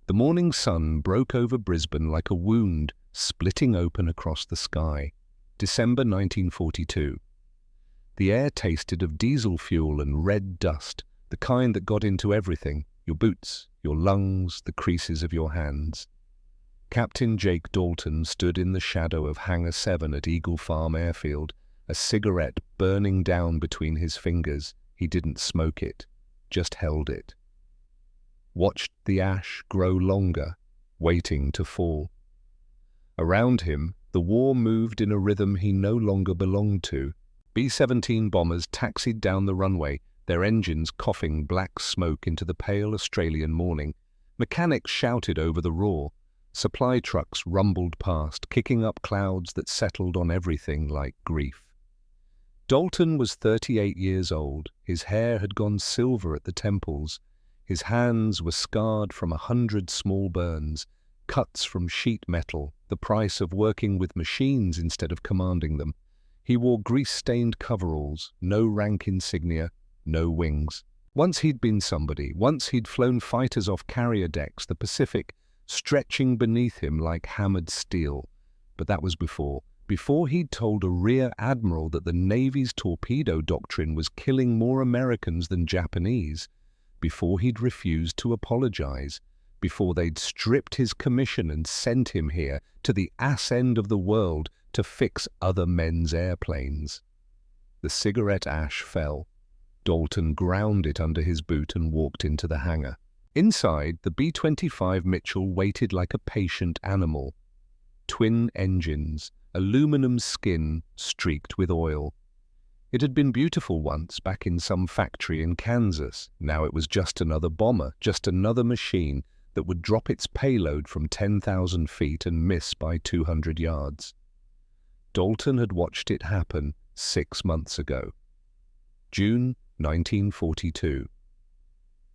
The morning sun broke over Brisbane like a wound, splitting open across the sky. December 1942. The air tasted of diesel fuel and red dust, the kind that got into everything, your boots, your lungs, the creases of your hands. Captain Jake Dalton stood in the shadow of Hangar 7 at Eagle Farm Airfield, a cigarette burning down between his fingers. He didn't smoke it, just held it. Watched the ash grow longer, waiting to fall. Around him, the war moved in a rhythm he no longer belonged to. B-17 bombers taxied down the runway, their engines coughing black smoke into the pale Australian morning. Mechanics shouted over the roar. Supply trucks rumbled past, kicking up clouds that settled on everything like grief. Dalton was 38 years old. His hair had gone silver at the temples. His hands were scarred from 100 small burns, cuts from sheet metal, the price of working with machines instead of commanding them. He wore grease-stained coveralls, no rank insignia, no wings. Once he'd been somebody. Once he'd flown fighters off carrier decks, the Pacific stretching beneath him like hammered steel. But that was before he'd told a rear admiral that the Navy's torpedo doctrine was killing more Americans than Japanese, before he'd refused to apologize, before they'd stripped his commission and sent him here to the ass end of the world to fix other men's airplanes. The cigarette ash fell. Dalton ground it under his boot and walked into the hangar. Inside, the B-25 Mitchell waited like a patient animal. Twin engines, aluminum skin streaked with oil. It had been beautiful once, back in some factory in Kansas. Now it was just another bomber, just another machine that would drop its payload from 10,000 feet and miss by 200 yards. Dalton had watched it happen 6 months ago. June 1942.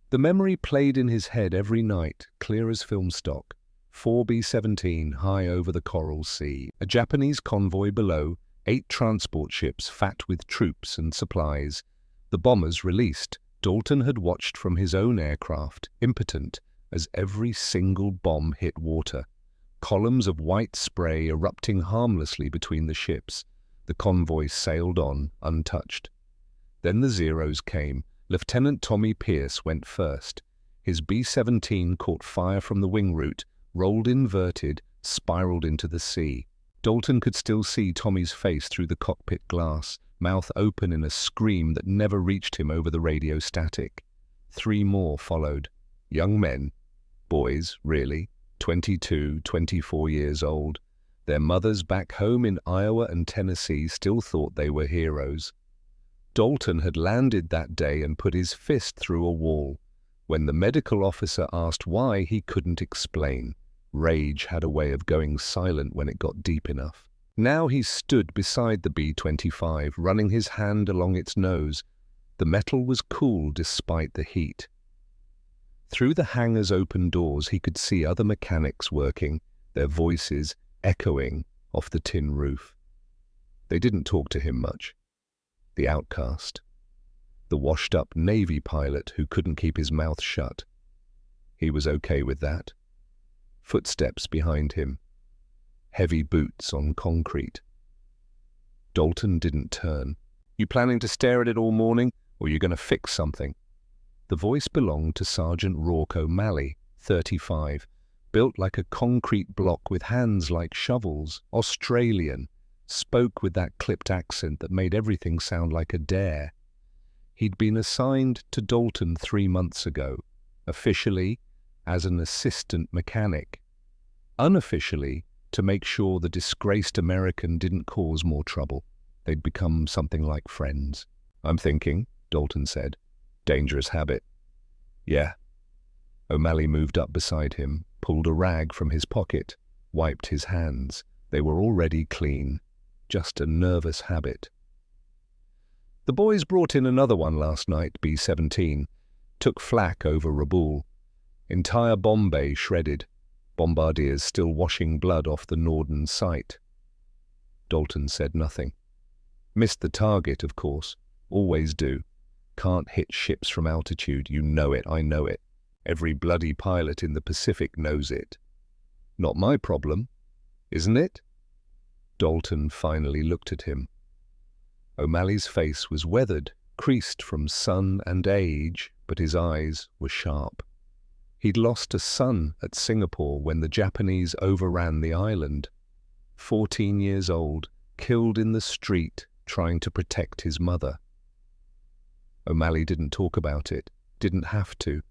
The memory played in his head every night, clear as film stock. 4 B-17 high over the Coral Sea, a Japanese convoy below, 8 transport ships fat with troops and supplies. The bombers released. Dalton had watched from his own aircraft, impotent, as every single bomb hit water. Columns of white spray erupting harmlessly between the ships. The convoy sailed on, untouched. Then the Zeros came. Lieutenant Tommy Pierce went first. His B-17 caught fire from the wing root, rolled inverted, spiraled into the sea. Dalton could still see Tommy's face through the cockpit glass, mouth open in a scream that never reached him over the radio static. 3 more followed. Young men. Boys, really. 22, 24 years old. Their mothers back home in Iowa and Tennessee still thought they were heroes. Dalton had landed that day and put his fist through a wall. When the medical officer asked why, he couldn't explain. Rage had a way of going silent when it got deep enough. Now he stood beside the B-25, running his hand along its nose. The metal was cool despite the heat. Through the hangar's open doors he could see other mechanics working, their voices echoing off the tin roof. They didn't talk to him much. The outcast. The washed-up Navy pilot who couldn't keep his mouth shut. He was okay with that. Footsteps behind him. Heavy boots on concrete. Dalton didn't turn. You planning to stare at it all morning, or you going to fix something? The voice belonged to Sergeant Rourke O'Malley, 35, built like a concrete block with hands like shovels, Australian, spoke with that clipped accent that made everything sound like a dare. He'd been assigned to Dalton 3 months ago, officially as an assistant mechanic, unofficially to make sure the disgraced American didn't cause more trouble. They'd become something like friends. I'm thinking, Dalton said. Dangerous habit. Yeah. O'Malley moved up beside him, pulled a rag from his pocket, wiped his hands. They were already clean. Just a nervous habit. The boys brought in another one last night, B-17. Took flak over Rabaul. Entire bomb bay shredded. Bombardiers still washing blood off the Norden site. Dalton said nothing. Missed the target, of course. Always do. Can't hit ships from altitude. You know it, I know it. Every bloody pilot in the Pacific knows it. Not my problem, isn't it? Dalton finally looked at him. O'Malley's face was weathered, creased from sun and age, but his eyes were sharp. He'd lost a son at Singapore when the Japanese overran the island. 14 years old, killed in the street trying to protect his mother. O'Malley didn't talk about it, didn't have to.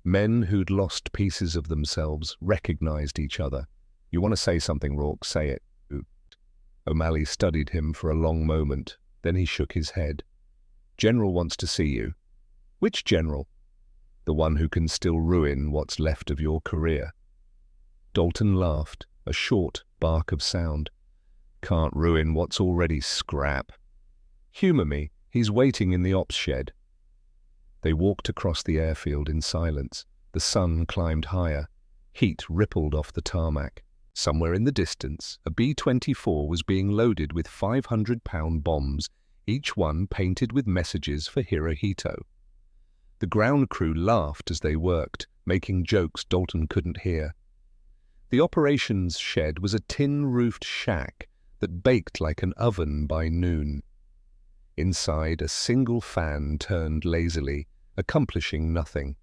Men who'd lost pieces of themselves recognized each other. You want to say something, Rourke, say it. O'Malley studied him for a long moment, then he shook his head. General wants to see you. Which general? The one who can still ruin what's left of your career. Dalton laughed, a short bark of sound. Can't ruin what's already scrap. Humor me, he's waiting in the ops shed. They walked across the airfield in silence. The sun climbed higher. Heat rippled off the tarmac. Somewhere in the distance, a B-25 was being loaded with 500-pound bombs, each one painted with messages for Hirohito. The ground crew laughed as they worked, making jokes Dalton couldn't hear. The operations shed was a tin-roofed shack that baked like an oven by noon. Inside, a single fan turned lazily, accomplishing nothing.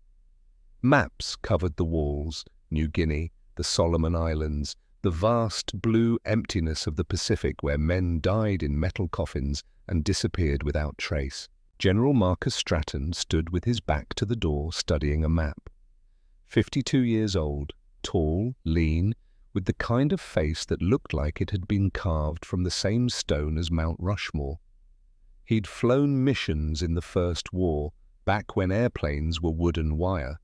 Maps covered the walls: New Guinea, the Solomon Islands, the vast blue emptiness of the Pacific where men died in metal coffins and disappeared without trace. General Marcus Stratton stood with his back to the door studying a map. 52 years old, tall, lean, with the kind of face that looked like it had been carved from the same stone as Mount Rushmore. He'd flown missions in the First War, back when airplanes were wood and wire.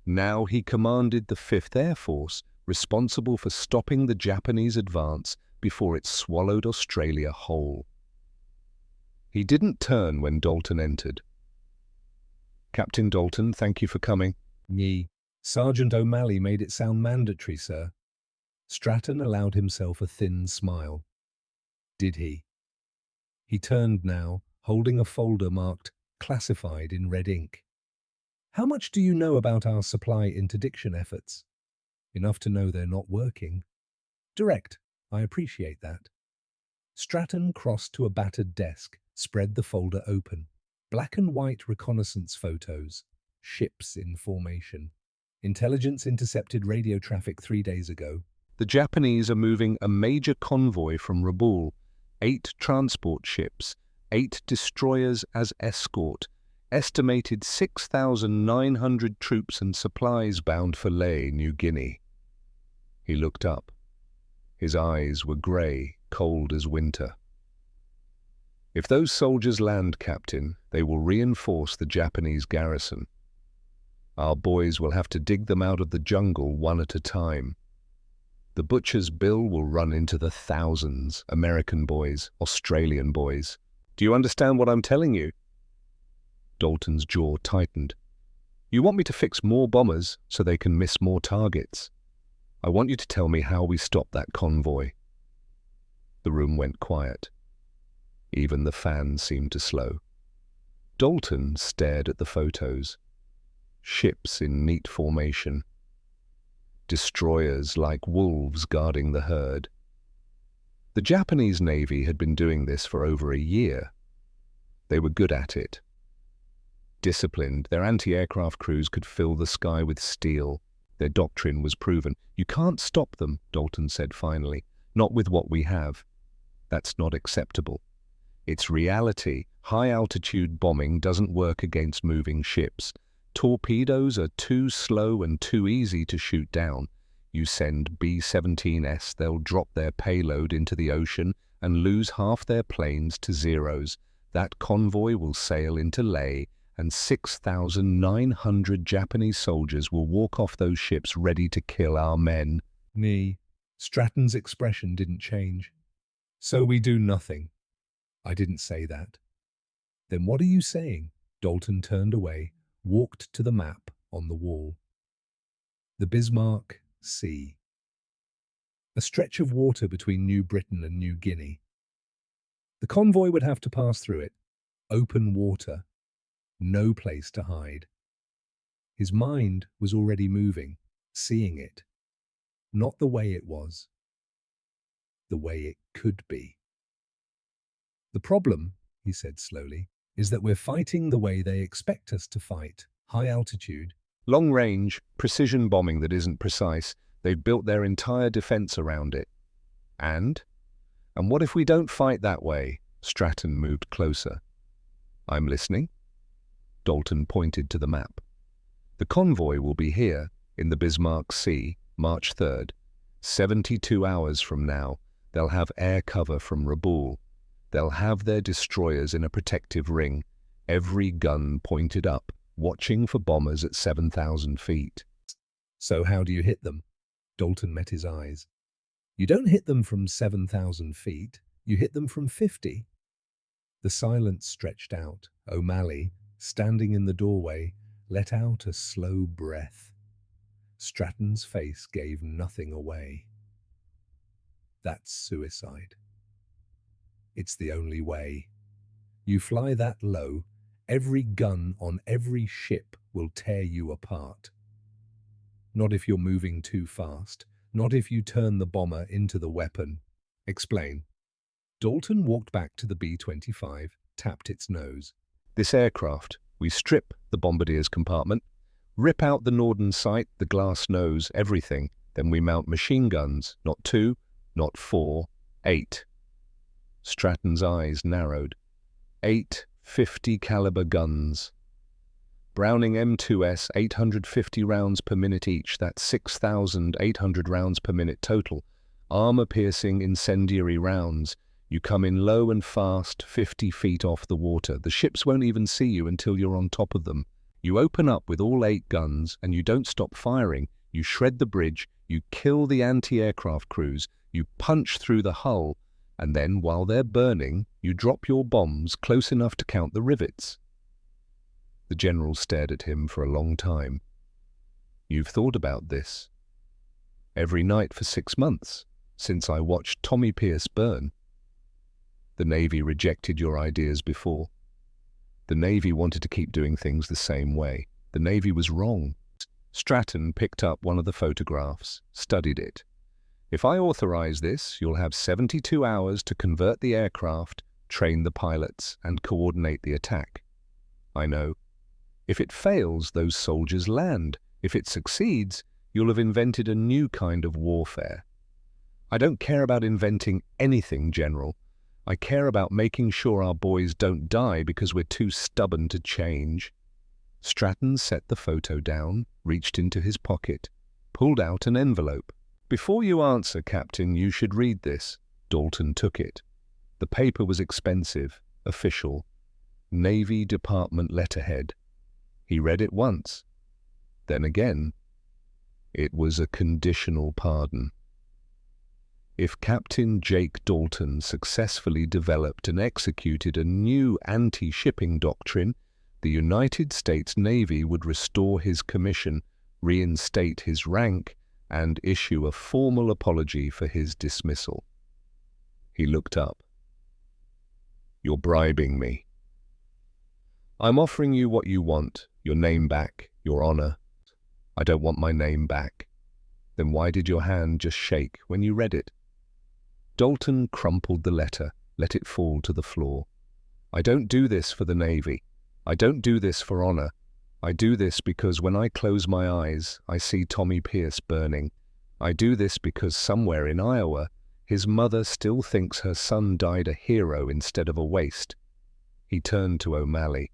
Now he commanded the 5th Air Force, responsible for stopping the Japanese advance before it swallowed Australia whole. He didn't turn when Dalton entered. Captain Dalton, thank you for coming. Sergeant O'Malley made it sound mandatory, sir. Stratton allowed himself a thin smile. Did he? He turned now, holding a folder marked "Classified" in red ink. How much do you know about our supply interdiction efforts? Enough to know they're not working. Direct. I appreciate that. Stratton crossed to a battered desk, spread the folder open. Black and white reconnaissance photos. Ships in formation. Intelligence intercepted radio traffic 3 days ago. The Japanese are moving a major convoy from Rabaul, 8 transport ships, 8 destroyers as escort, estimated 6,900 troops and supplies bound for Lae, New Guinea. He looked up. His eyes were grey, cold as winter. If those soldiers land, Captain, they will reinforce the Japanese garrison. Our boys will have to dig them out of the jungle one at a time. The butcher's bill will run into the thousands, American boys, Australian boys. Do you understand what I'm telling you? Dalton's jaw tightened. You want me to fix more bombers so they can miss more targets? I want you to tell me how we stop that convoy. The room went quiet. Even the fan seemed to slow. Dalton stared at the photos. Ships in neat formation. Destroyers like wolves guarding the herd. The Japanese Navy had been doing this for over a year. They were good at it. Disciplined, their anti-aircraft crews could fill the sky with steel. Their doctrine was proven. You can't stop them, Dalton said finally. Not with what we have. That's not acceptable. It's reality. High-altitude bombing doesn't work against moving ships. Torpedoes are too slow and too easy to shoot down. You send B-17s, they'll drop their payload into the ocean and lose half their planes to zeros. That convoy will sail into Lae, and 6,900 Japanese soldiers will walk off those ships ready to kill our men. Stratton's expression didn't change. So we do nothing. I didn't say that. Then what are you saying? Dalton turned away, walked to the map on the wall. The Bismarck Sea. A stretch of water between New Britain and New Guinea. The convoy would have to pass through it. Open water. No place to hide. His mind was already moving, seeing it. Not the way it was, the way it could be. The problem, he said slowly, is that we're fighting the way they expect us to fight. High altitude. Long range, precision bombing that isn't precise. They've built their entire defense around it. And what if we don't fight that way? Stratton moved closer. I'm listening. Dalton pointed to the map. The convoy will be here, in the Bismarck Sea, March 3rd. 72 hours from now, they'll have air cover from Rabaul. They'll have their destroyers in a protective ring, every gun pointed up, watching for bombers at 7,000 feet. So how do you hit them? Dalton met his eyes. You don't hit them from 7,000 feet, you hit them from 50. The silence stretched out. O'Malley, standing in the doorway, let out a slow breath. Stratton's face gave nothing away. That's suicide. It's the only way. You fly that low, every gun on every ship will tear you apart. Not if you're moving too fast, not if you turn the bomber into the weapon. Explain. Dalton walked back to the B-25, tapped its nose. This aircraft, we strip the bombardier's compartment, rip out the Norden sight, the glass nose, everything. Then we mount machine guns, not 2, not 4, 8. Stratton's eyes narrowed. 8 50 caliber guns. Browning M2S, 850 rounds per minute each. That's 6,800 rounds per minute total. Armor-piercing incendiary rounds. You come in low and fast, 50 feet off the water. The ships won't even see you until you're on top of them. You open up with all 8 guns, and you don't stop firing. You shred the bridge, you kill the anti-aircraft crews, you punch through the hull, and then, while they're burning, you drop your bombs close enough to count the rivets. The general stared at him for a long time. You've thought about this? Every night for 6 months, since I watched Tommy Pierce burn. The Navy rejected your ideas before. The Navy wanted to keep doing things the same way. The Navy was wrong. Stratton picked up one of the photographs, studied it. If I authorize this, you'll have 72 hours to convert the aircraft, train the pilots, and coordinate the attack. I know. If it fails, those soldiers land. If it succeeds, you'll have invented a new kind of warfare. I don't care about inventing anything, General. I care about making sure our boys don't die because we're too stubborn to change. Stratton set the photo down, reached into his pocket, pulled out an envelope. Before you answer, Captain, you should read this. Dalton took it. The paper was expensive, official, Navy Department letterhead. He read it once. Then again. It was a conditional pardon. If Captain Jake Dalton successfully developed and executed a new anti-shipping doctrine, the United States Navy would restore his commission, reinstate his rank, and issue a formal apology for his dismissal. He looked up. You're bribing me. I'm offering you what you want, your name back, your honor. I don't want my name back. Then why did your hand just shake when you read it? Dalton crumpled the letter, let it fall to the floor. I don't do this for the Navy. I don't do this for honor. I do this because when I close my eyes, I see Tommy Pierce burning. I do this because somewhere in Iowa, his mother still thinks her son died a hero instead of a waste. He turned to O'Malley.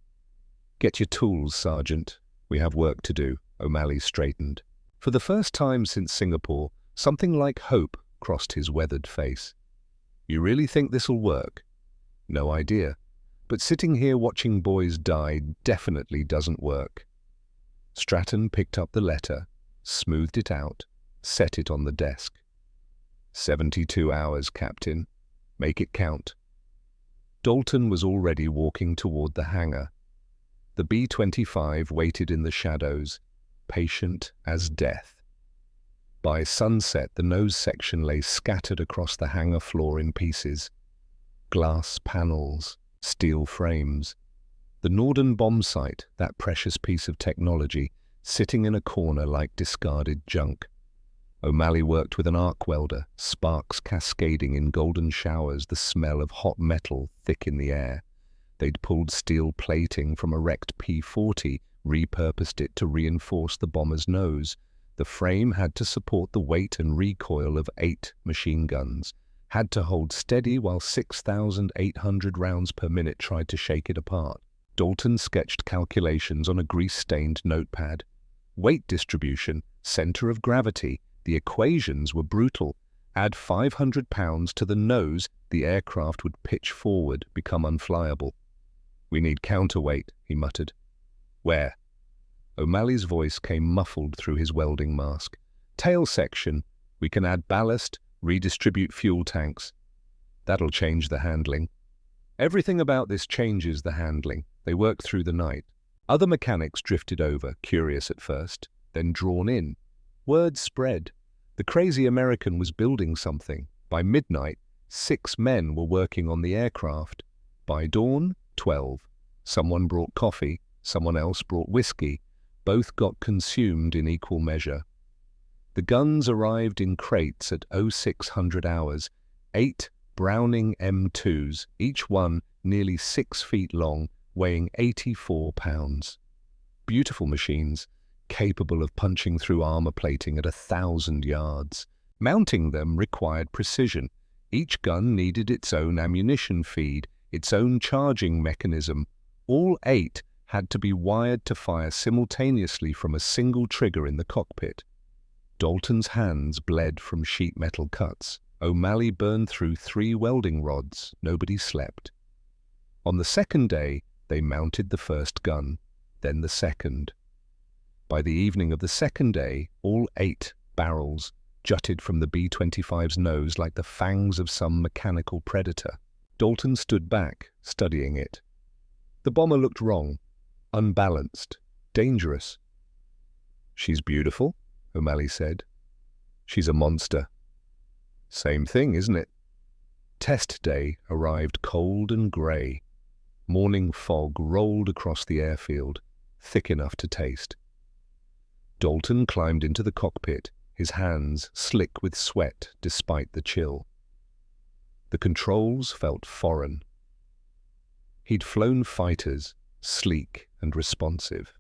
Get your tools, Sergeant. We have work to do. O'Malley straightened. For the first time since Singapore, something like hope crossed his weathered face. You really think this'll work? No idea. But sitting here watching boys die definitely doesn't work. Stratton picked up the letter, smoothed it out, set it on the desk. 72 hours, Captain. Make it count. Dalton was already walking toward the hangar. The B-25 waited in the shadows, patient as death. By sunset, the nose section lay scattered across the hangar floor in pieces. Glass panels, steel frames. The Norden bomb sight, that precious piece of technology, sitting in a corner like discarded junk. O'Malley worked with an arc welder, sparks cascading in golden showers, the smell of hot metal thick in the air. They'd pulled steel plating from a wrecked P-40, repurposed it to reinforce the bomber's nose. The frame had to support the weight and recoil of 8 machine guns, had to hold steady while 6,800 rounds per minute tried to shake it apart. Dalton sketched calculations on a grease-stained notepad. Weight distribution, center of gravity, the equations were brutal. Add 500 pounds to the nose, the aircraft would pitch forward, become unflyable. "We need counterweight," he muttered. "Where?" O'Malley's voice came muffled through his welding mask. "Tail section. We can add ballast, redistribute fuel tanks. That'll change the handling." Everything about this changes the handling. They worked through the night. Other mechanics drifted over, curious at first, then drawn in. Word spread. The crazy American was building something. By midnight, 6 men were working on the aircraft. By dawn, 12. Someone brought coffee, someone else brought whiskey. Both got consumed in equal measure. The guns arrived in crates at 0600 hours, 8 Browning M2s, each one nearly 6 feet long, weighing 84 pounds. Beautiful machines, capable of punching through armor plating at 1,000 yards. Mounting them required precision. Each gun needed its own ammunition feed, its own charging mechanism. All 8 had to be wired to fire simultaneously from a single trigger in the cockpit. Dalton's hands bled from sheet metal cuts. O'Malley burned through 3 welding rods. Nobody slept. On the second day, they mounted the first gun, then the second. By the evening of the second day, all 8 barrels jutted from the B-25's nose like the fangs of some mechanical predator. Dalton stood back, studying it. The bomber looked wrong, unbalanced, dangerous. "She's beautiful," O'Malley said. "She's a monster." "Same thing, isn't it?" Test day arrived cold and grey. Morning fog rolled across the airfield, thick enough to taste. Dalton climbed into the cockpit, his hands slick with sweat despite the chill. The controls felt foreign. He'd flown fighters, sleek and responsive.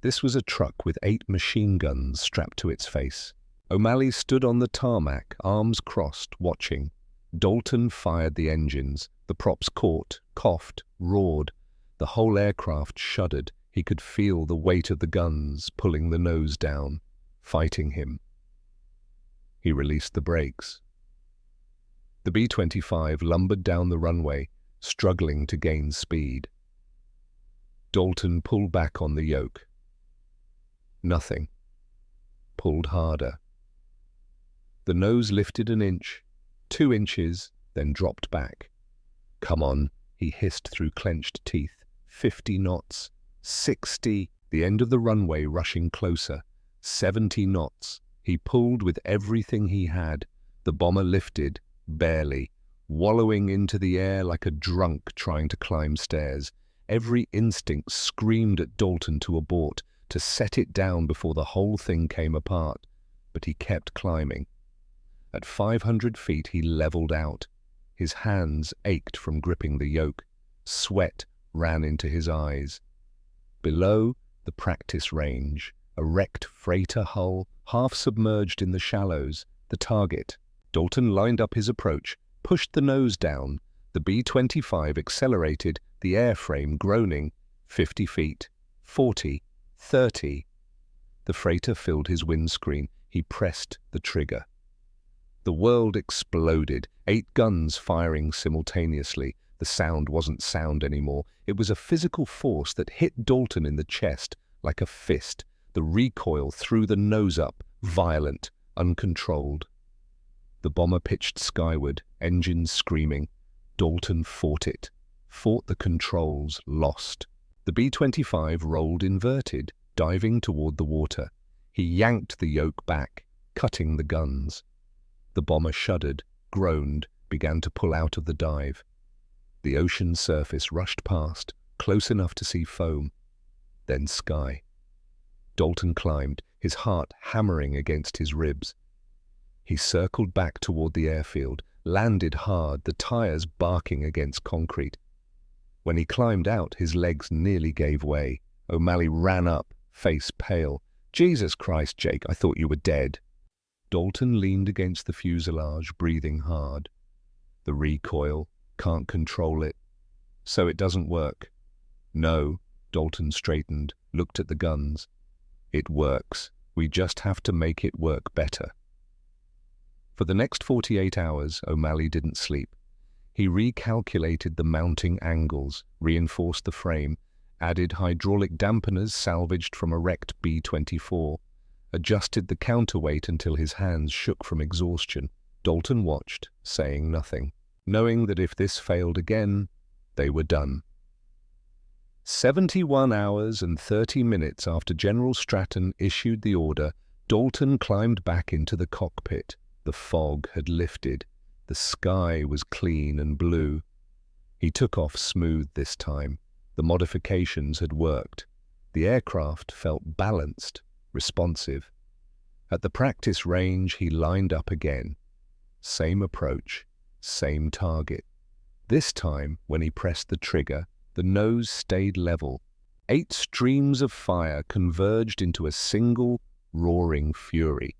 This was a truck with 8 machine guns strapped to its face. O'Malley stood on the tarmac, arms crossed, watching. Dalton fired the engines. The props caught, coughed, roared. The whole aircraft shuddered. He could feel the weight of the guns pulling the nose down, fighting him. He released the brakes. The B-25 lumbered down the runway, struggling to gain speed. Dalton pulled back on the yoke. Nothing. Pulled harder. The nose lifted an inch, 2 inches, then dropped back. "Come on," he hissed through clenched teeth. 50 knots. 60. The end of the runway rushing closer. 70 knots. He pulled with everything he had. The bomber lifted, barely, wallowing into the air like a drunk trying to climb stairs. Every instinct screamed at Dalton to abort, to set it down before the whole thing came apart. But he kept climbing. At 500 feet, he leveled out. His hands ached from gripping the yoke. Sweat ran into his eyes. Below, the practice range, a wrecked freighter hull, half submerged in the shallows, the target. Dalton lined up his approach, pushed the nose down. The B-25 accelerated, the airframe groaning. 50 feet, 40, 30. The freighter filled his windscreen. He pressed the trigger. The world exploded, 8 guns firing simultaneously. The sound wasn't sound anymore. It was a physical force that hit Dalton in the chest like a fist. The recoil threw the nose up, violent, uncontrolled. The bomber pitched skyward, engines screaming. Dalton fought it, fought the controls, lost. The B-25 rolled inverted, diving toward the water. He yanked the yoke back, cutting the guns. The bomber shuddered, groaned, began to pull out of the dive. The ocean surface rushed past, close enough to see foam, then sky. Dalton climbed, his heart hammering against his ribs. He circled back toward the airfield, landed hard, the tires barking against concrete. When he climbed out, his legs nearly gave way. O'Malley ran up, face pale. "Jesus Christ, Jake, I thought you were dead." Dalton leaned against the fuselage, breathing hard. "The recoil, can't control it. So it doesn't work." "No." Dalton straightened, looked at the guns. "It works. We just have to make it work better." For the next 48 hours, O'Malley didn't sleep. He recalculated the mounting angles, reinforced the frame, added hydraulic dampeners salvaged from a wrecked B-24, adjusted the counterweight until his hands shook from exhaustion. Dalton watched, saying nothing, knowing that if this failed again, they were done. 71 hours and 30 minutes after General Stratton issued the order, Dalton climbed back into the cockpit. The fog had lifted. The sky was clean and blue. He took off smooth this time. The modifications had worked. The aircraft felt balanced, responsive. At the practice range, he lined up again. Same approach, same target. This time, when he pressed the trigger, the nose stayed level. 8 streams of fire converged into a single, roaring fury.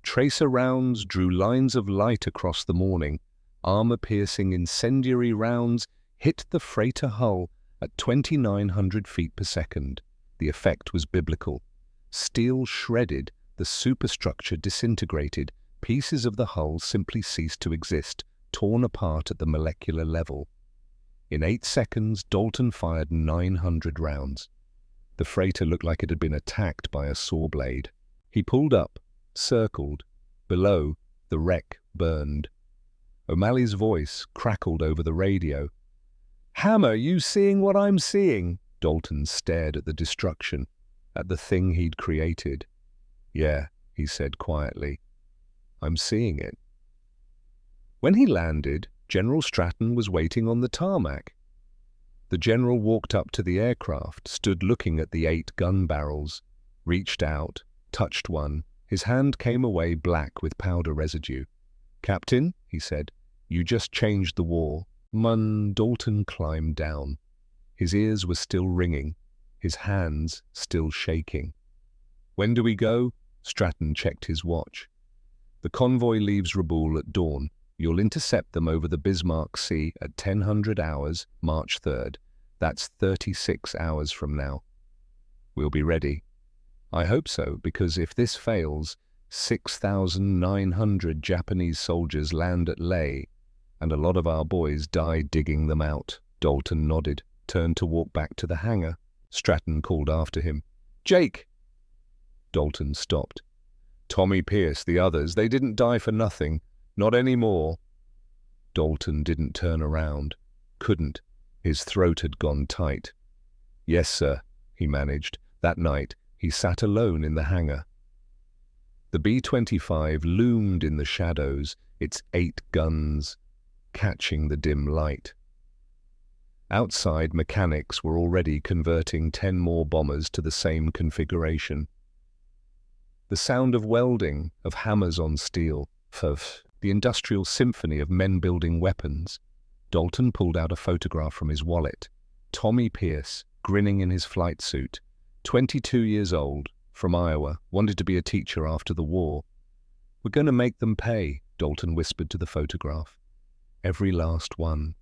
Tracer rounds drew lines of light across the morning. Armor-piercing incendiary rounds hit the freighter hull at 2,900 feet per second. The effect was biblical. Steel shredded, the superstructure disintegrated, pieces of the hull simply ceased to exist, torn apart at the molecular level. In 8 seconds, Dalton fired 900 rounds. The freighter looked like it had been attacked by a saw blade. He pulled up, circled. Below, the wreck burned. O'Malley's voice crackled over the radio. "Hammer, you seeing what I'm seeing?" Dalton stared at the destruction, at the thing he'd created. "Yeah," he said quietly. "I'm seeing it." When he landed, General Stratton was waiting on the tarmac. The general walked up to the aircraft, stood looking at the 8 gun barrels, reached out, touched one. His hand came away black with powder residue. "Captain," he said, "you just changed the war." Dalton climbed down. His ears were still ringing, his hands still shaking. "When do we go?" Stratton checked his watch. "The convoy leaves Rabaul at dawn. You'll intercept them over the Bismarck Sea at 1000 hours, March 3rd. That's 36 hours from now." "We'll be ready." "I hope so, because if this fails, 6,900 Japanese soldiers land at Leh, and a lot of our boys die digging them out." Dalton nodded, turned to walk back to the hangar. Stratton called after him, "Jake!" Dalton stopped. "Tommy Pierce, the others, they didn't die for nothing. Not anymore." Dalton didn't turn around. Couldn't. His throat had gone tight. "Yes, sir," he managed. That night, he sat alone in the hangar. The B-25 loomed in the shadows, its 8 guns catching the dim light. Outside, mechanics were already converting 10 more bombers to the same configuration. The sound of welding, of hammers on steel, of the industrial symphony of men building weapons. Dalton pulled out a photograph from his wallet. Tommy Pierce, grinning in his flight suit, 22 years old, from Iowa, wanted to be a teacher after the war. "We're going to make them pay," Dalton whispered to the photograph. "Every last one."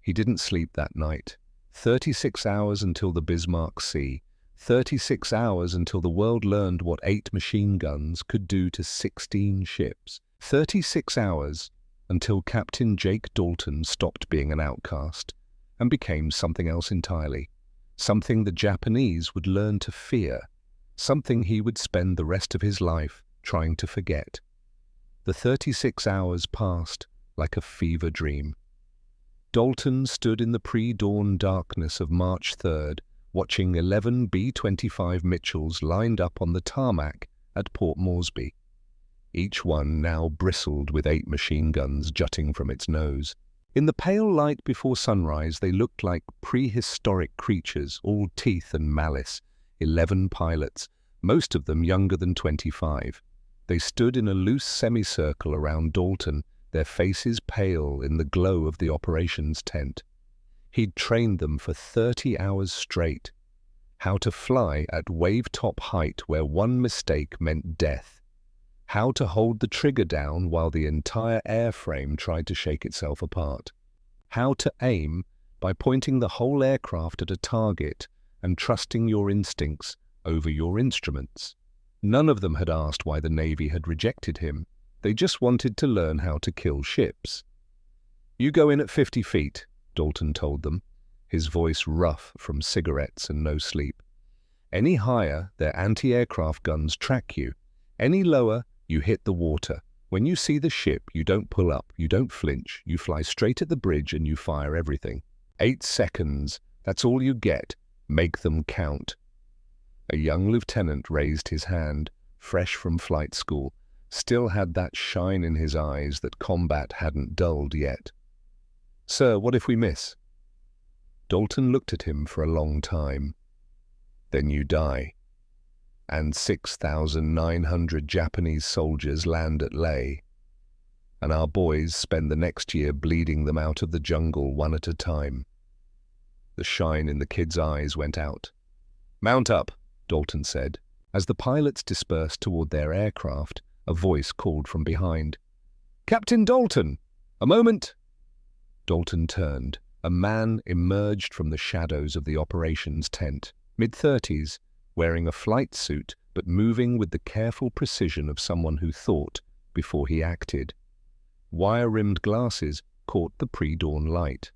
He didn't sleep that night. 36 hours until the Bismarck Sea. 36 hours until the world learned what 8 machine guns could do to 16 ships. 36 hours until Captain Jake Dalton stopped being an outcast and became something else entirely. Something the Japanese would learn to fear. Something he would spend the rest of his life trying to forget. The 36 hours passed like a fever dream. Dalton stood in the pre-dawn darkness of March 3rd, watching 11 B-25 Mitchells lined up on the tarmac at Port Moresby. Each one now bristled with 8 machine guns jutting from its nose. In the pale light before sunrise, they looked like prehistoric creatures, all teeth and malice, 11 pilots, most of them younger than 25. They stood in a loose semicircle around Dalton, their faces pale in the glow of the operations tent. He'd trained them for 30 hours straight. How to fly at wave-top height where one mistake meant death. How to hold the trigger down while the entire airframe tried to shake itself apart. How to aim by pointing the whole aircraft at a target and trusting your instincts over your instruments. None of them had asked why the Navy had rejected him. They just wanted to learn how to kill ships. "You go in at 50 feet, Dalton told them, his voice rough from cigarettes and no sleep. "Any higher, their anti-aircraft guns track you. Any lower, you hit the water. When you see the ship, you don't pull up, you don't flinch, you fly straight at the bridge and you fire everything. 8 seconds, that's all you get. Make them count." A young lieutenant raised his hand, fresh from flight school, still had that shine in his eyes that combat hadn't dulled yet. "Sir, what if we miss?" Dalton looked at him for a long time. "Then you die. And 6,900 Japanese soldiers land at Leh. And our boys spend the next year bleeding them out of the jungle one at a time." The shine in the kid's eyes went out. "Mount up," Dalton said. As the pilots dispersed toward their aircraft, a voice called from behind. "Captain Dalton! A moment!" Dalton turned. A man emerged from the shadows of the operations tent, mid-30s, wearing a flight suit but moving with the careful precision of someone who thought before he acted. Wire-rimmed glasses caught the pre-dawn light.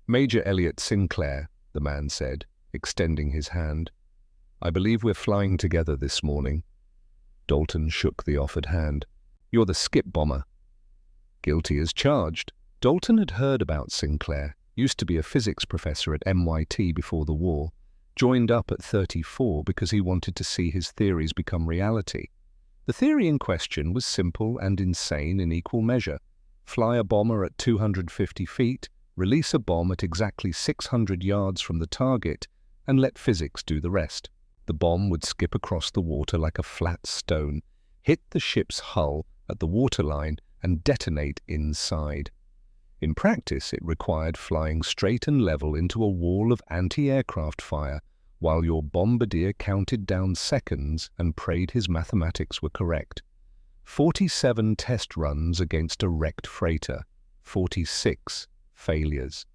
"Major Elliot Sinclair," the man said, extending his hand. "I believe we're flying together this morning." Dalton shook the offered hand. "You're the skip bomber." "Guilty as charged." Dalton had heard about Sinclair, used to be a physics professor at MIT before the war, joined up at 34 because he wanted to see his theories become reality. The theory in question was simple and insane in equal measure. Fly a bomber at 250 feet, release a bomb at exactly 600 yards from the target, and let physics do the rest. The bomb would skip across the water like a flat stone, hit the ship's hull at the waterline, and detonate inside. In practice, it required flying straight and level into a wall of anti-aircraft fire while your bombardier counted down seconds and prayed his mathematics were correct. 47 test runs against a wrecked freighter, 46 failures.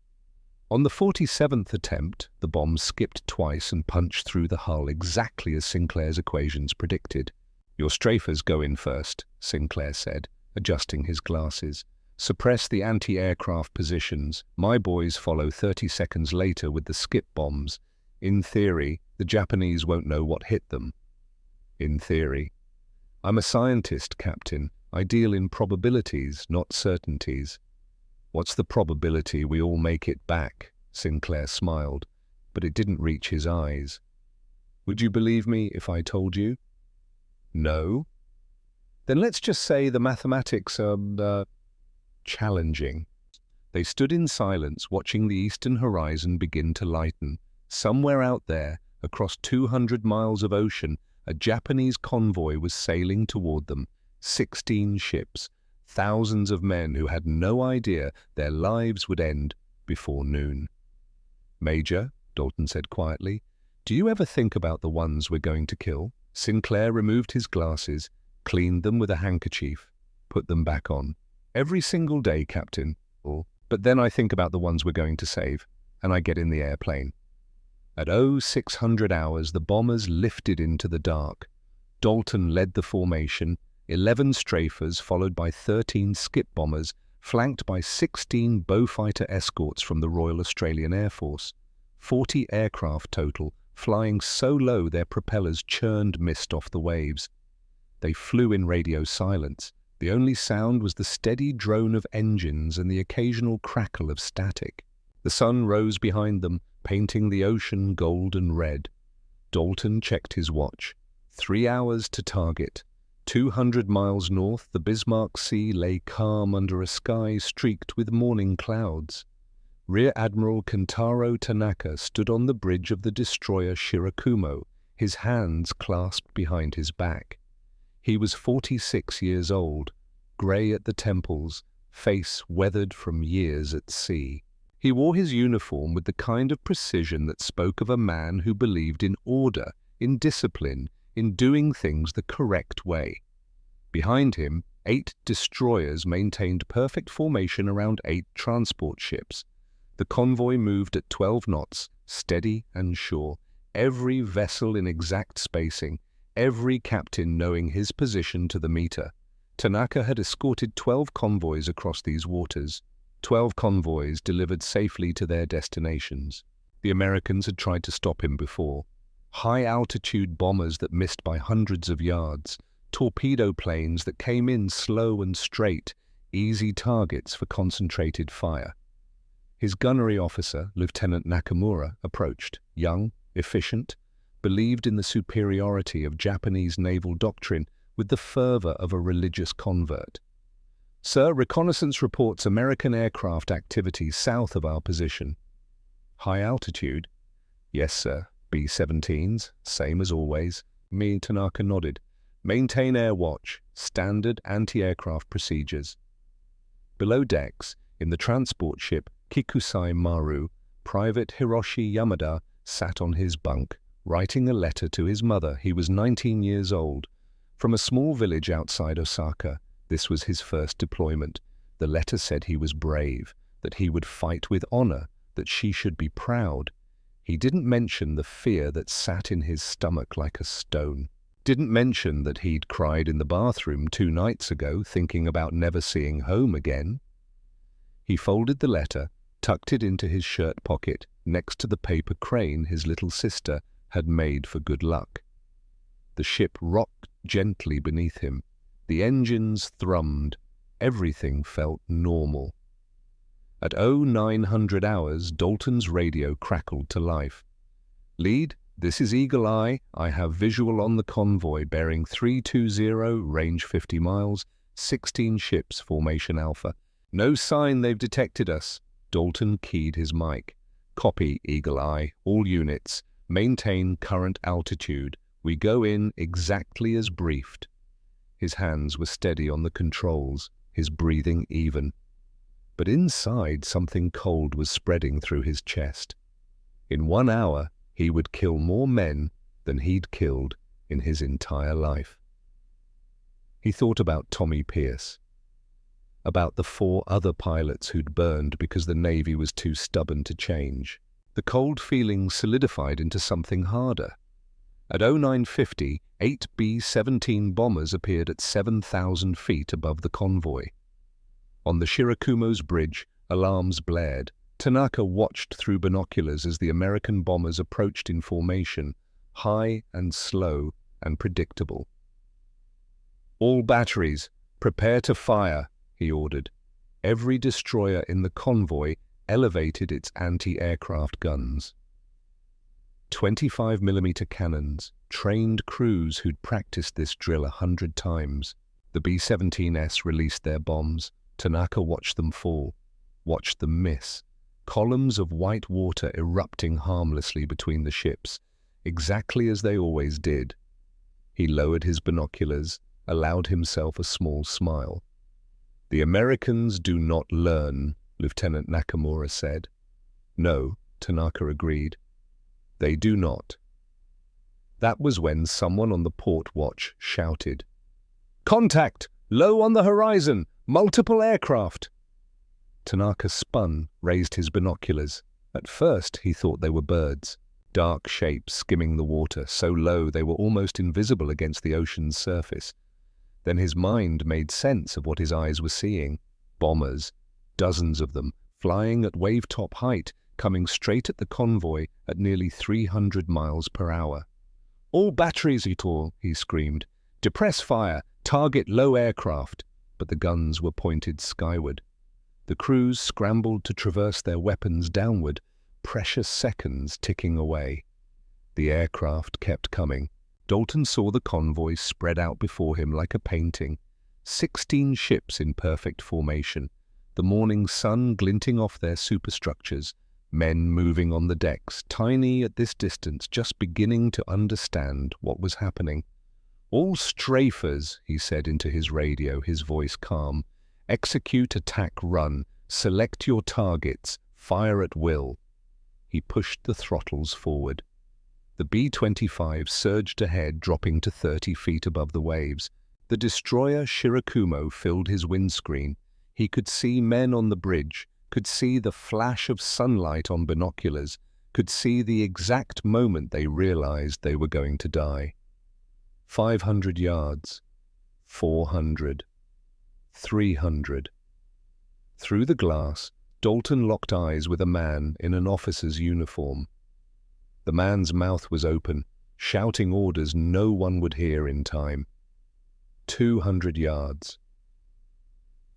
On the 47th attempt, the bomb skipped twice and punched through the hull exactly as Sinclair's equations predicted. "Your strafers go in first," Sinclair said, adjusting his glasses. "Suppress the anti-aircraft positions. My boys follow 30 seconds later with the skip bombs. In theory, the Japanese won't know what hit them." "In theory." "I'm a scientist, Captain. I deal in probabilities, not certainties." "What's the probability we all make it back?" Sinclair smiled, but it didn't reach his eyes. "Would you believe me if I told you?" "No." "Then let's just say the mathematics are, challenging." They stood in silence, watching the eastern horizon begin to lighten. Somewhere out there, across 200 miles of ocean, a Japanese convoy was sailing toward them. 16 ships, thousands of men who had no idea their lives would end before noon. "Major," Dalton said quietly, "do you ever think about the ones we're going to kill?" Sinclair removed his glasses, cleaned them with a handkerchief, put them back on. "Every single day, Captain. But then I think about the ones we're going to save, and I get in the airplane." At 0600 hours, the bombers lifted into the dark. Dalton led the formation, 11 strafers followed by 13 skip bombers, flanked by 16 Beaufighter escorts from the Royal Australian Air Force. 40 aircraft total, flying so low their propellers churned mist off the waves. They flew in radio silence. The only sound was the steady drone of engines and the occasional crackle of static. The sun rose behind them, painting the ocean golden red. Dalton checked his watch. 3 hours to target. 200 miles north, the Bismarck Sea lay calm under a sky streaked with morning clouds. Rear Admiral Kentaro Tanaka stood on the bridge of the destroyer Shirakumo, his hands clasped behind his back. He was 46 years old, grey at the temples, face weathered from years at sea. He wore his uniform with the kind of precision that spoke of a man who believed in order, in discipline, in doing things the correct way. Behind him, 8 destroyers maintained perfect formation around 8 transport ships. The convoy moved at 12 knots, steady and sure, every vessel in exact spacing, every captain knowing his position to the meter. Tanaka had escorted 12 convoys across these waters. 12 convoys delivered safely to their destinations. The Americans had tried to stop him before. High-altitude bombers that missed by hundreds of yards, torpedo planes that came in slow and straight, easy targets for concentrated fire. His gunnery officer, Lieutenant Nakamura, approached, young, efficient, believed in the superiority of Japanese naval doctrine with the fervor of a religious convert. "Sir, reconnaissance reports American aircraft activity south of our position." "High altitude?" "Yes, sir. B-17s, same as always." Tanaka nodded. "Maintain air watch, standard anti-aircraft procedures." Below decks, in the transport ship Kikusai Maru, Private Hiroshi Yamada sat on his bunk, writing a letter to his mother. He was 19 years old. From a small village outside Osaka, this was his first deployment. The letter said he was brave, that he would fight with honor, that she should be proud. He didn't mention the fear that sat in his stomach like a stone. Didn't mention that he'd cried in the bathroom 2 nights ago, thinking about never seeing home again. He folded the letter, tucked it into his shirt pocket, next to the paper crane his little sister had made for good luck. The ship rocked gently beneath him. The engines thrummed. Everything felt normal. At 0900 hours, Dalton's radio crackled to life. "Lead, this is Eagle Eye. I have visual on the convoy bearing 320, range 50 miles, 16 ships, formation Alpha. No sign they've detected us." Dalton keyed his mic. "Copy, Eagle Eye. All units. Maintain current altitude. We go in exactly as briefed." His hands were steady on the controls, his breathing even. But inside, something cold was spreading through his chest. In 1 hour, he would kill more men than he'd killed in his entire life. He thought about Tommy Pierce, about the 4 other pilots who'd burned because the Navy was too stubborn to change. The cold feeling solidified into something harder. At 0950, 8 B-17 bombers appeared at 7,000 feet above the convoy. On the Shirakumo's bridge, alarms blared. Tanaka watched through binoculars as the American bombers approached in formation, high and slow and predictable. "All batteries, prepare to fire," he ordered. Every destroyer in the convoy elevated its anti-aircraft guns. 25mm cannons, trained crews who'd practiced this drill 100 times. The B-17s released their bombs. Tanaka watched them fall, watched them miss. Columns of white water erupting harmlessly between the ships, exactly as they always did. He lowered his binoculars, allowed himself a small smile. "The Americans do not learn," Lieutenant Nakamura said. "No," Tanaka agreed. "They do not." That was when someone on the port watch shouted, "Contact! Low on the horizon! Multiple aircraft!" Tanaka spun, raised his binoculars. At first he thought they were birds, dark shapes skimming the water, so low they were almost invisible against the ocean's surface. Then his mind made sense of what his eyes were seeing. Bombers, dozens of them, flying at wave-top height, coming straight at the convoy at nearly 300 miles per hour. "All batteries, Ito," he screamed. "Depress fire, target low aircraft." But the guns were pointed skyward. The crews scrambled to traverse their weapons downward, precious seconds ticking away. The aircraft kept coming. Dalton saw the convoy spread out before him like a painting. 16 ships in perfect formation. the morning sun glinting off their superstructures, men moving on the decks, tiny at this distance, just beginning to understand what was happening. "All strafers," he said into his radio, his voice calm. "Execute, attack, run. Select your targets. Fire at will." He pushed the throttles forward. The B-25 surged ahead, dropping to 30 feet above the waves. The destroyer Shirakumo filled his windscreen. He could see men on the bridge, could see the flash of sunlight on binoculars, could see the exact moment they realized they were going to die. 500 yards, 400, 300. Through the glass, Dalton locked eyes with a man in an officer's uniform. The man's mouth was open, shouting orders no one would hear in time. 200 yards.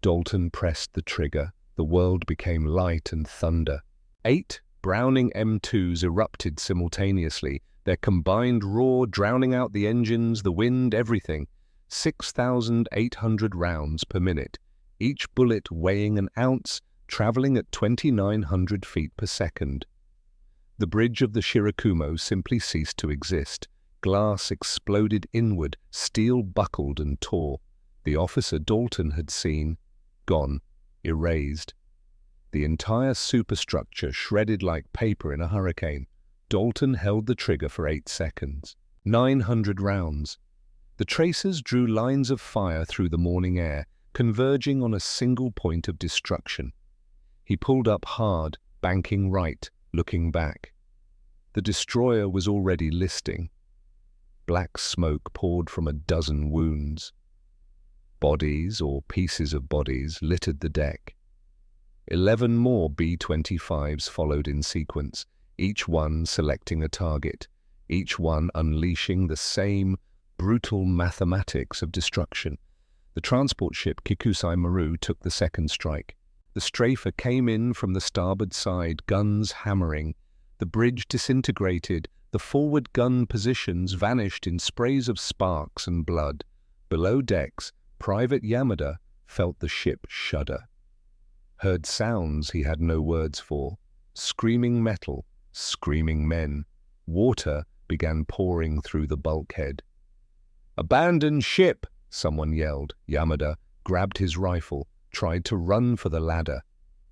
Dalton pressed the trigger. The world became light and thunder. 8 Browning M2s erupted simultaneously, their combined roar drowning out the engines, the wind, everything. 6,800 rounds per minute, each bullet weighing an ounce, traveling at 2,900 feet per second. The bridge of the Shirakumo simply ceased to exist. Glass exploded inward, steel buckled and tore. The officer Dalton had seen, gone, erased. The entire superstructure shredded like paper in a hurricane. Dalton held the trigger for 8 seconds. 900 rounds. The tracers drew lines of fire through the morning air, converging on a single point of destruction. He pulled up hard, banking right, looking back. The destroyer was already listing. Black smoke poured from a dozen wounds. Bodies, or pieces of bodies, littered the deck. 11 more B-25s followed in sequence, each one selecting a target, each one unleashing the same brutal mathematics of destruction. The transport ship Kikusai Maru took the second strike. The strafer came in from the starboard side, guns hammering. The bridge disintegrated. The forward gun positions vanished in sprays of sparks and blood. Below decks, Private Yamada felt the ship shudder. Heard sounds he had no words for. Screaming metal, screaming men. Water began pouring through the bulkhead. "Abandon ship!" someone yelled. Yamada grabbed his rifle, tried to run for the ladder.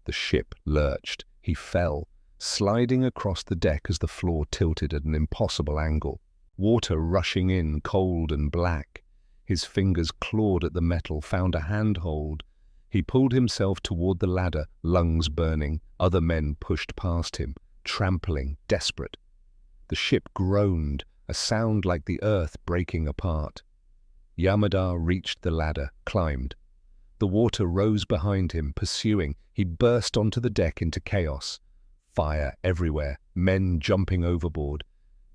The ship lurched. He fell, sliding across the deck as the floor tilted at an impossible angle. Water rushing in, cold and black. His fingers clawed at the metal, found a handhold. He pulled himself toward the ladder, lungs burning. Other men pushed past him, trampling, desperate. The ship groaned, a sound like the earth breaking apart. Yamada reached the ladder, climbed. The water rose behind him, pursuing. He burst onto the deck into chaos. Fire everywhere, men jumping overboard.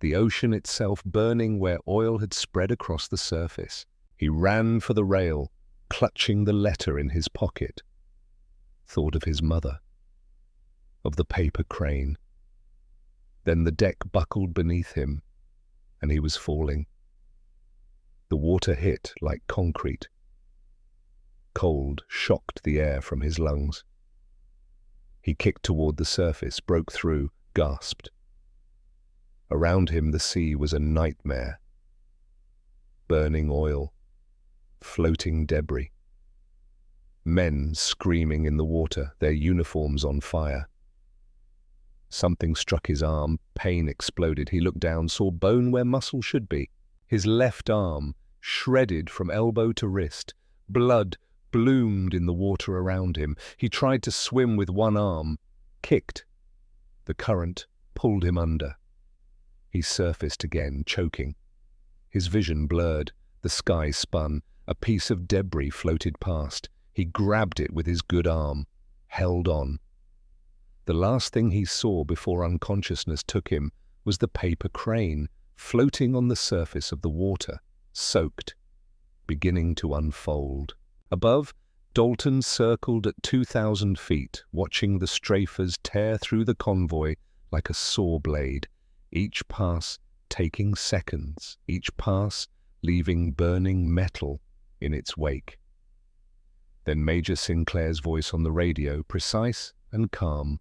The ocean itself burning where oil had spread across the surface. He ran for the rail, clutching the letter in his pocket. Thought of his mother, of the paper crane. Then the deck buckled beneath him, and he was falling. The water hit like concrete. Cold shocked the air from his lungs. He kicked toward the surface, broke through, gasped. Around him the sea was a nightmare. Burning oil, floating debris. Men screaming in the water, their uniforms on fire. Something struck his arm, pain exploded. He looked down, saw bone where muscle should be. His left arm, shredded from elbow to wrist. Blood bloomed in the water around him. He tried to swim with one arm, kicked. The current pulled him under. He surfaced again, choking. His vision blurred. The sky spun. A piece of debris floated past. He grabbed it with his good arm, held on. The last thing he saw before unconsciousness took him was the paper crane floating on the surface of the water, soaked, beginning to unfold. Above, Dalton circled at 2,000 feet, watching the strafers tear through the convoy like a saw blade, each pass taking seconds, each pass leaving burning metal in its wake. Then Major Sinclair's voice on the radio, precise and calm.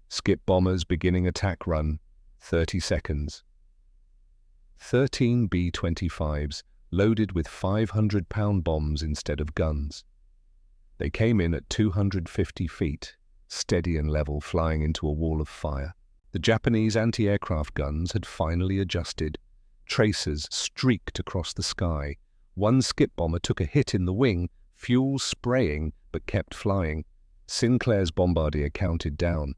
"Skip bombers beginning attack run. 30 seconds. 13 B-25s, loaded with 500-pound bombs instead of guns. They came in at 250 feet, steady and level, flying into a wall of fire. The Japanese anti-aircraft guns had finally adjusted. Tracers streaked across the sky. One skip bomber took a hit in the wing, fuel spraying, but kept flying. Sinclair's bombardier counted down.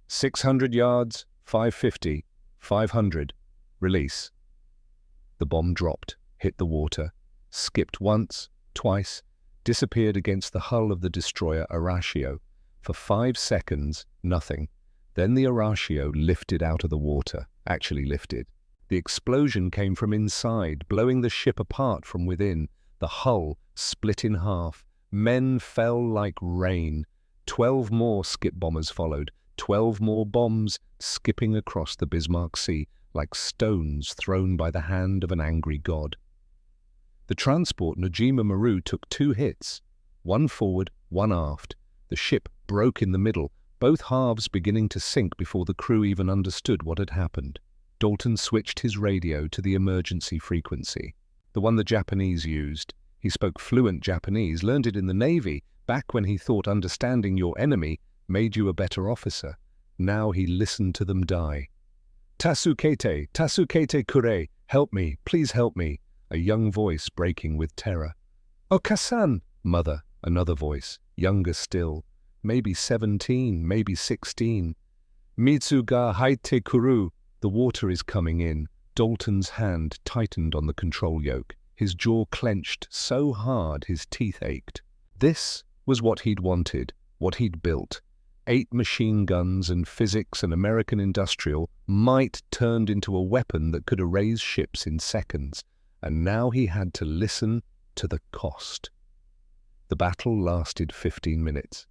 600 yards, 550, 500, release. The bomb dropped, hit the water, skipped once, twice, disappeared against the hull of the destroyer Arashio. For 5 seconds, nothing. Then the Arashio lifted out of the water, actually lifted. The explosion came from inside, blowing the ship apart from within. The hull split in half. Men fell like rain. 12 more skip bombers followed, 12 more bombs skipping across the Bismarck Sea like stones thrown by the hand of an angry god. The transport Najima Maru took 2 hits, one forward, one aft. The ship broke in the middle, both halves beginning to sink before the crew even understood what had happened. Dalton switched his radio to the emergency frequency, the one the Japanese used. He spoke fluent Japanese, learned it in the Navy, back when he thought understanding your enemy made you a better officer. Now he listened to them die. "Tasukete, tasukete kure, help me, please help me," a young voice breaking with terror. "Okasan, mother," another voice, younger still, maybe 17, maybe 16. "Mitsu ga haite kuru," the water is coming in. Dalton's hand tightened on the control yoke. His jaw clenched so hard his teeth ached. This was what he'd wanted, what he'd built. 8 machine guns and physics and American industrial might turned into a weapon that could erase ships in seconds. And now he had to listen to the cost. The battle lasted 15 minutes.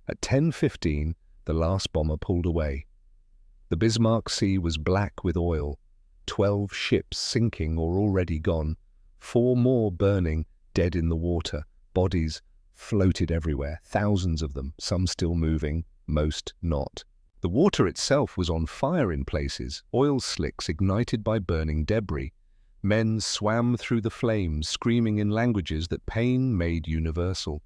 At 10:15, the last bomber pulled away. The Bismarck Sea was black with oil. 12 ships sinking or already gone. 4 more burning, dead in the water. Bodies floated everywhere, thousands of them, some still moving, most not. The water itself was on fire in places, oil slicks ignited by burning debris. Men swam through the flames, screaming in languages that pain made universal.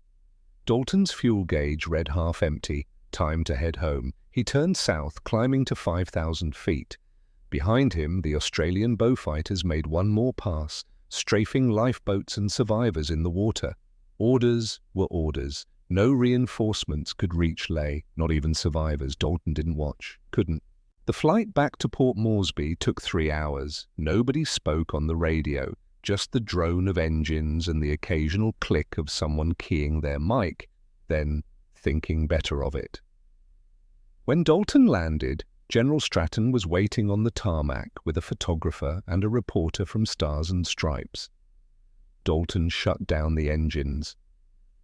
Dalton's fuel gauge read half empty, time to head home. He turned south, climbing to 5,000 feet. Behind him, the Australian bowfighters made one more pass, strafing lifeboats and survivors in the water. Orders were orders. No reinforcements could reach Lae, not even survivors. Dalton didn't watch, couldn't. The flight back to Port Moresby took 3 hours. Nobody spoke on the radio, just the drone of engines and the occasional click of someone keying their mic, then thinking better of it. When Dalton landed, General Stratton was waiting on the tarmac with a photographer and a reporter from Stars and Stripes. Dalton shut down the engines,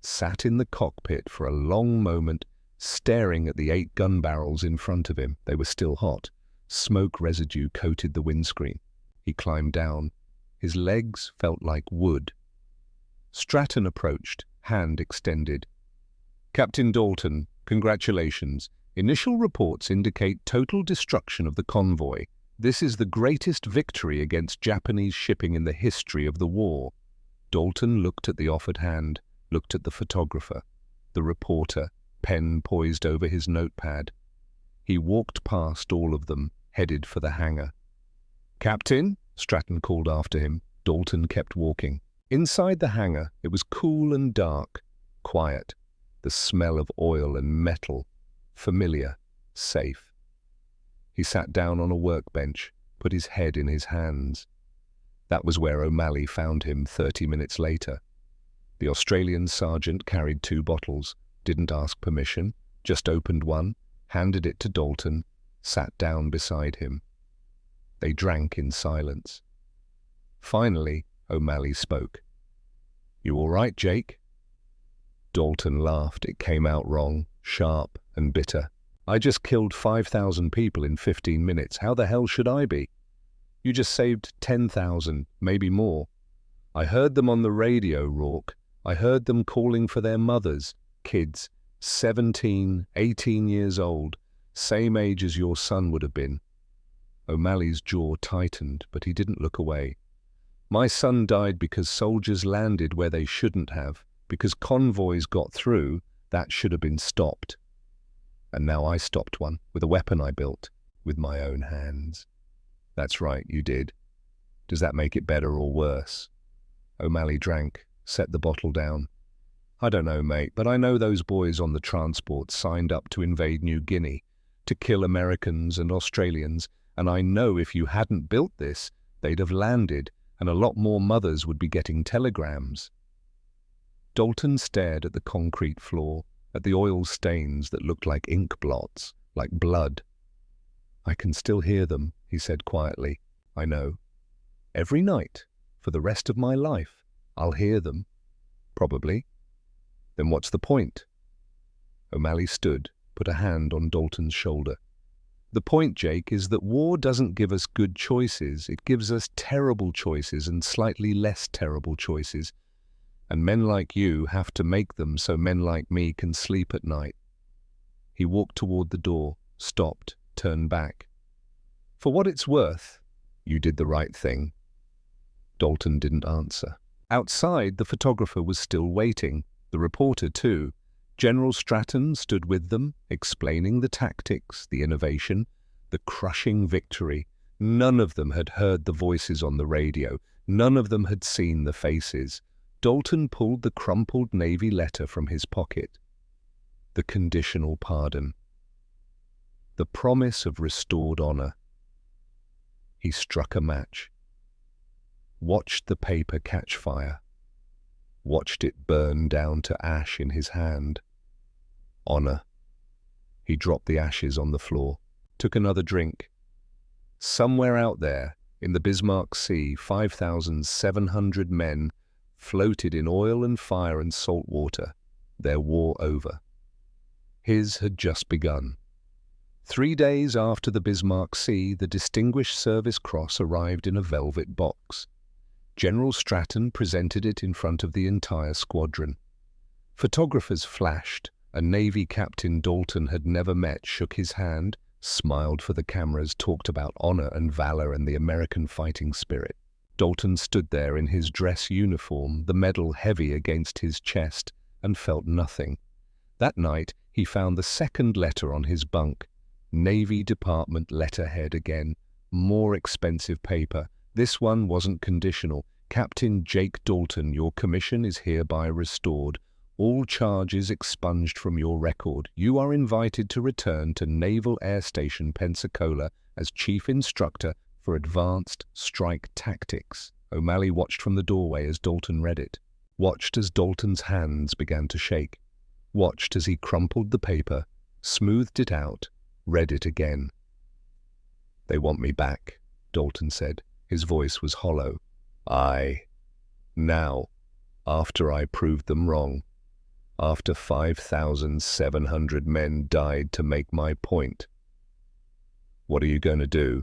sat in the cockpit for a long moment, staring at the 8 gun barrels in front of him. They were still hot. Smoke residue coated the windscreen. He climbed down. His legs felt like wood. Stratton approached, hand extended. "Captain Dalton, congratulations. Initial reports indicate total destruction of the convoy. This is the greatest victory against Japanese shipping in the history of the war." Dalton looked at the offered hand, looked at the photographer, the reporter, pen poised over his notepad. He walked past all of them, headed for the hangar. "Captain," Stratton called after him. Dalton kept walking. Inside the hangar, it was cool and dark, quiet. The smell of oil and metal, familiar, safe. He sat down on a workbench, put his head in his hands. That was where O'Malley found him 30 minutes later. The Australian sergeant carried 2 bottles, didn't ask permission, just opened one, handed it to Dalton, sat down beside him. They drank in silence. Finally, O'Malley spoke. "You all right, Jake?" Dalton laughed. It came out wrong, sharp and bitter. "I just killed 5,000 people in 15 minutes. How the hell should I be? You just saved 10,000, maybe more. I heard them on the radio, Rourke. I heard them calling for their mothers, kids, 17, 18 years old, same age as your son would have been. O'Malley's jaw tightened, but he didn't look away. My son died because soldiers landed where they shouldn't have, because convoys got through, that should have been stopped. And now I stopped one, with a weapon I built, with my own hands. That's right, you did. Does that make it better or worse? O'Malley drank, set the bottle down. I don't know, mate, but I know those boys on the transport signed up to invade New Guinea, to kill Americans and Australians, and I know if you hadn't built this, they'd have landed, and a lot more mothers would be getting telegrams. Dalton stared at the concrete floor, at the oil stains that looked like ink blots, like blood. I can still hear them, he said quietly. I know. Every night, for the rest of my life, I'll hear them. Probably. Then what's the point? O'Malley stood, put a hand on Dalton's shoulder. The point, Jake, is that war doesn't give us good choices. It gives us terrible choices and slightly less terrible choices. And men like you have to make them so men like me can sleep at night. He walked toward the door, stopped, turned back. For what it's worth, you did the right thing. Dalton didn't answer. Outside, the photographer was still waiting, the reporter too. General Stratton stood with them, explaining the tactics, the innovation, the crushing victory. None of them had heard the voices on the radio. None of them had seen the faces. Dalton pulled the crumpled Navy letter from his pocket. The conditional pardon. The promise of restored honor. He struck a match. Watched the paper catch fire. Watched it burn down to ash in his hand. Honor. He dropped the ashes on the floor, took another drink. Somewhere out there, in the Bismarck Sea, 5,700 men floated in oil and fire and salt water, their war over. His had just begun. 3 days after the Bismarck Sea, the Distinguished Service Cross arrived in a velvet box. General Stratton presented it in front of the entire squadron. Photographers flashed. A Navy captain Dalton had never met shook his hand, smiled for the cameras, talked about honor and valor and the American fighting spirit. Dalton stood there in his dress uniform, the medal heavy against his chest, and felt nothing. That night, he found the second letter on his bunk. Navy Department letterhead again. More expensive paper. This one wasn't conditional. Captain Jake Dalton, your commission is hereby restored. All charges expunged from your record. You are invited to return to Naval Air Station Pensacola as Chief Instructor for Advanced Strike Tactics. O'Malley watched from the doorway as Dalton read it. Watched as Dalton's hands began to shake. Watched as he crumpled the paper, smoothed it out, read it again. They want me back, Dalton said. His voice was hollow. Now, after I proved them wrong. After 5,700 men died to make my point. What are you going to do?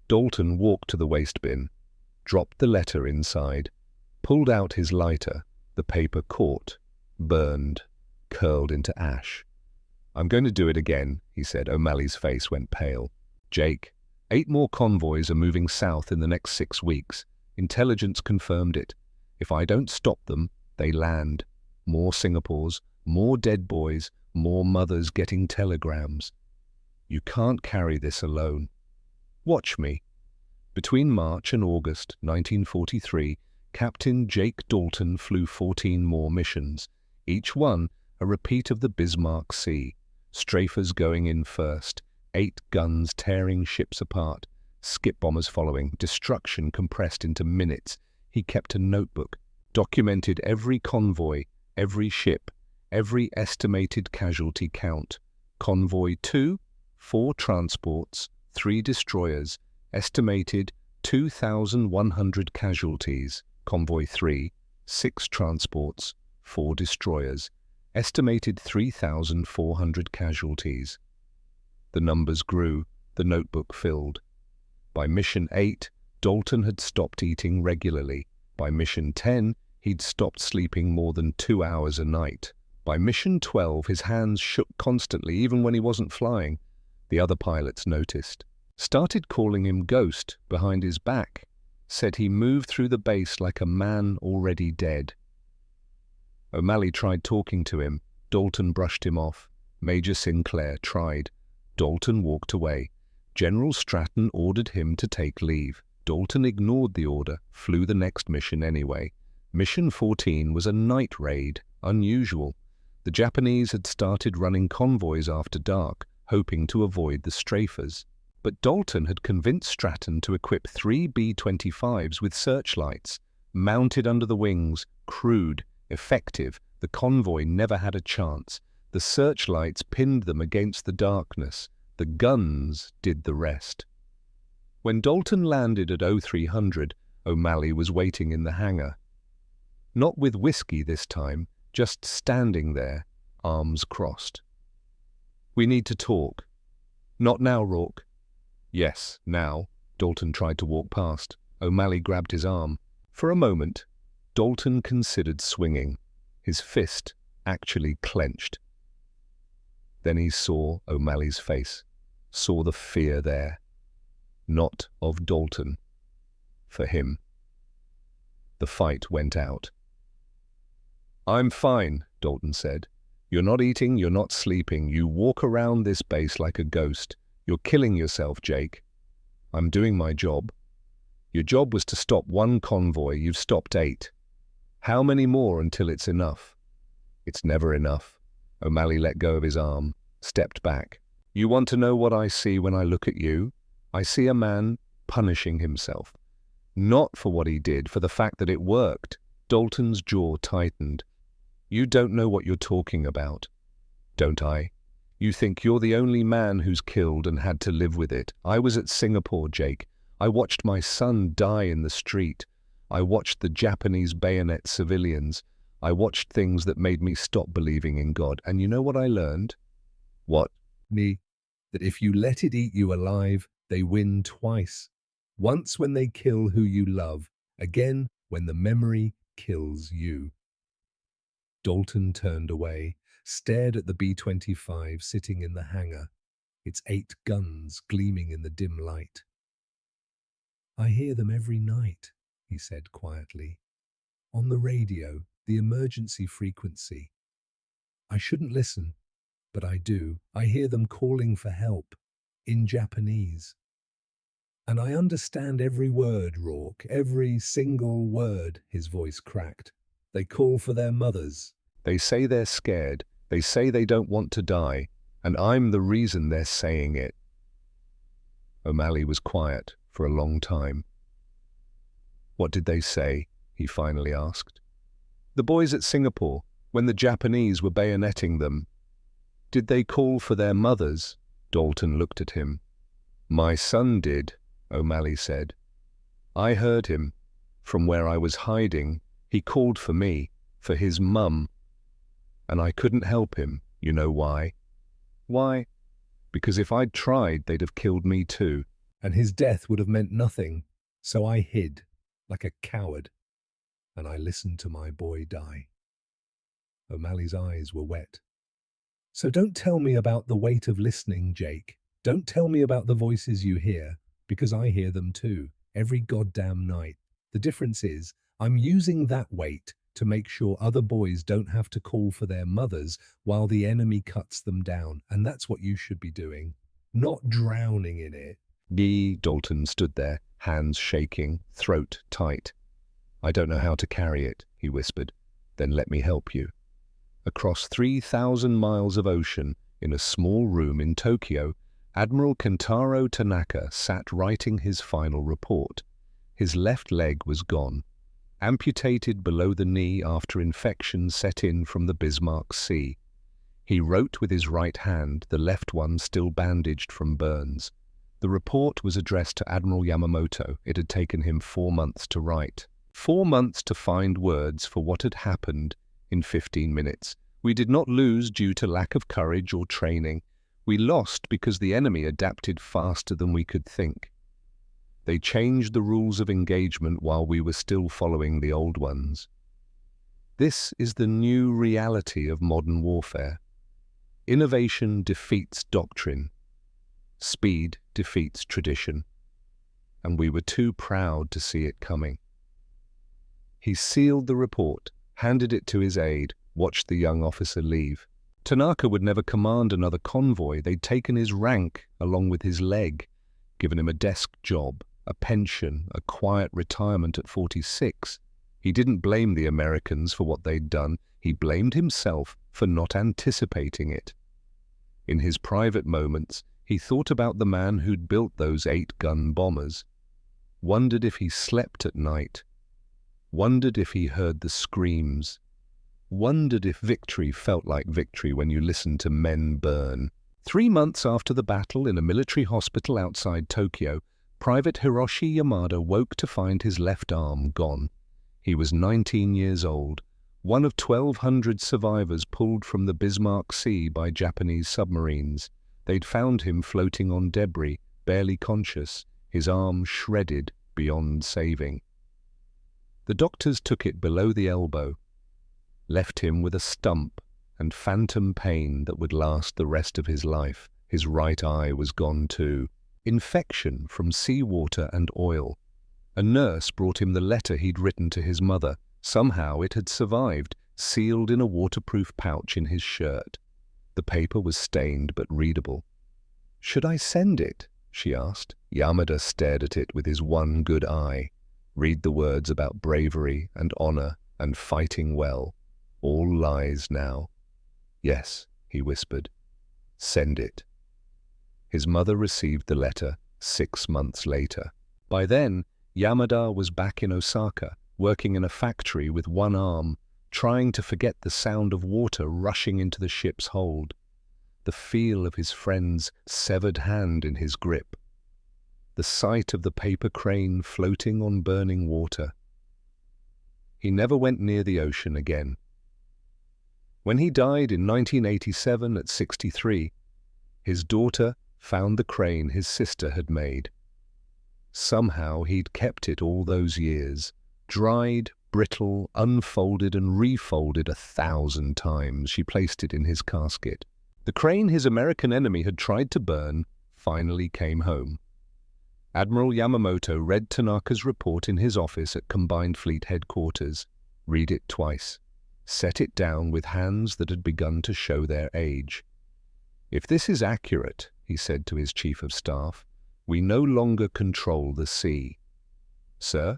Dalton walked to the waste bin, dropped the letter inside, pulled out his lighter. The paper caught, burned, curled into ash. I'm going to do it again, he said. O'Malley's face went pale. Jake, 8 more convoys are moving south in the next 6 weeks. Intelligence confirmed it. If I don't stop them, they land. More Singapores, more dead boys, more mothers getting telegrams. You can't carry this alone. Watch me. Between March and August 1943, Captain Jake Dalton flew 14 more missions, each one a repeat of the Bismarck Sea. Strafers going in first, 8 guns tearing ships apart, skip bombers following, destruction compressed into minutes. He kept a notebook, documented every convoy, every ship, every estimated casualty count. Convoy 2, 4 transports, 3 destroyers, estimated 2,100 casualties. Convoy 3, 6 transports, 4 destroyers, estimated 3,400 casualties. The numbers grew, the notebook filled. By mission 8, Dalton had stopped eating regularly. By mission 10, He'd stopped sleeping more than 2 hours a night. By mission 12, his hands shook constantly, even when he wasn't flying. The other pilots noticed. Started calling him Ghost behind his back. Said he moved through the base like a man already dead. O'Malley tried talking to him. Dalton brushed him off. Major Sinclair tried. Dalton walked away. General Stratton ordered him to take leave. Dalton ignored the order, flew the next mission anyway. Mission 14 was a night raid, unusual. The Japanese had started running convoys after dark, hoping to avoid the strafers. But Dalton had convinced Stratton to equip 3 B-25s with searchlights, mounted under the wings, crude, effective. The convoy never had a chance. The searchlights pinned them against the darkness. The guns did the rest. When Dalton landed at 0300, O'Malley was waiting in the hangar. Not with whiskey this time, just standing there, arms crossed. "We need to talk." "Not now, Rourke." "Yes, now." Dalton tried to walk past. O'Malley grabbed his arm. For a moment, Dalton considered swinging. His fist actually clenched. Then he saw O'Malley's face, saw the fear there. Not of Dalton. For him. The fight went out. "I'm fine," Dalton said. "You're not eating, you're not sleeping. You walk around this base like a ghost. You're killing yourself, Jake. I'm doing my job. Your job was to stop one convoy. You've stopped 8. How many more until it's enough?" "It's never enough." O'Malley let go of his arm, stepped back. "You want to know what I see when I look at you? I see a man punishing himself. Not for what he did, for the fact that it worked." Dalton's jaw tightened. "You don't know what you're talking about." "Don't I? You think you're the only man who's killed and had to live with it. I was at Singapore, Jake. I watched my son die in the street. I watched the Japanese bayonet civilians. I watched things that made me stop believing in God. And you know what I learned?" "What?" That if you let it eat you alive, they win twice. Once when they kill who you love, again when the memory kills you. Dalton turned away, stared at the B-25 sitting in the hangar, its 8 guns gleaming in the dim light. "I hear them every night," he said quietly. "On the radio, the emergency frequency. I shouldn't listen, but I do. I hear them calling for help, in Japanese. And I understand every word, Rourke, every single word," his voice cracked. "They call for their mothers. They say they're scared. They say they don't want to die. And I'm the reason they're saying it." O'Malley was quiet for a long time. "What did they say?" he finally asked. "The boys at Singapore, when the Japanese were bayoneting them. Did they call for their mothers?" Dalton looked at him. "My son did," O'Malley said. "I heard him. From where I was hiding, he called for me, for his mum. And I couldn't help him. You know why?" "Why?" "Because if I'd tried, they'd have killed me too." And his death would have meant nothing. So I hid, like a coward. And I listened to my boy die." O'Malley's eyes were wet. "So don't tell me about the weight of listening, Jake. Don't tell me about the voices you hear, because I hear them too, every goddamn night. The difference is, I'm using that weight to make sure other boys don't have to call for their mothers while the enemy cuts them down, and that's what you should be doing, not drowning in it." Dalton stood there, hands shaking, throat tight. "I don't know how to carry it," he whispered. "Then let me help you." Across 3,000 miles of ocean, in a small room in Tokyo, Admiral Kentaro Tanaka sat writing his final report. His left leg was gone, amputated below the knee after infection set in from the Bismarck Sea. He wrote with his right hand, the left one still bandaged from burns. The report was addressed to Admiral Yamamoto. It had taken him 4 months to write. 4 months to find words for what had happened in 15 minutes. We did not lose due to lack of courage or training. We lost because the enemy adapted faster than we could think. They changed the rules of engagement while we were still following the old ones. This is the new reality of modern warfare. Innovation defeats doctrine. Speed defeats tradition. And we were too proud to see it coming. He sealed the report, handed it to his aide, watched the young officer leave. Tanaka would never command another convoy. They'd taken his rank along with his leg, given him a desk job, a pension, a quiet retirement at 46. He didn't blame the Americans for what they'd done. He blamed himself for not anticipating it. In his private moments, he thought about the man who'd built those 8-gun bombers, wondered if he slept at night, wondered if he heard the screams, wondered if victory felt like victory when you listened to men burn. 3 months after the battle, in a military hospital outside Tokyo, Private Hiroshi Yamada woke to find his left arm gone. He was 19 years old, one of 1,200 survivors pulled from the Bismarck Sea by Japanese submarines. They'd found him floating on debris, barely conscious, his arm shredded beyond saving. The doctors took it below the elbow, left him with a stump and phantom pain that would last the rest of his life. His right eye was gone too. Infection from seawater and oil. A nurse brought him the letter he'd written to his mother. Somehow it had survived, sealed in a waterproof pouch in his shirt. The paper was stained but readable. "Should I send it?" she asked. Yamada stared at it with his one good eye. Read the words about bravery and honor and fighting well. All lies now. "Yes," he whispered. "Send it." His mother received the letter 6 months later. By then, Yamada was back in Osaka, working in a factory with one arm, trying to forget the sound of water rushing into the ship's hold, the feel of his friend's severed hand in his grip, the sight of the paper crane floating on burning water. He never went near the ocean again. When he died in 1987 at 63, his daughter found the crane his sister had made. Somehow he'd kept it all those years, dried, brittle, unfolded and refolded 1,000 times. She placed it in his casket. The crane his American enemy had tried to burn finally came home. Admiral Yamamoto read Tanaka's report in his office at Combined Fleet Headquarters. Read it twice. Set it down with hands that had begun to show their age. "If this is accurate," he said to his chief of staff, "we no longer control the sea. Sir,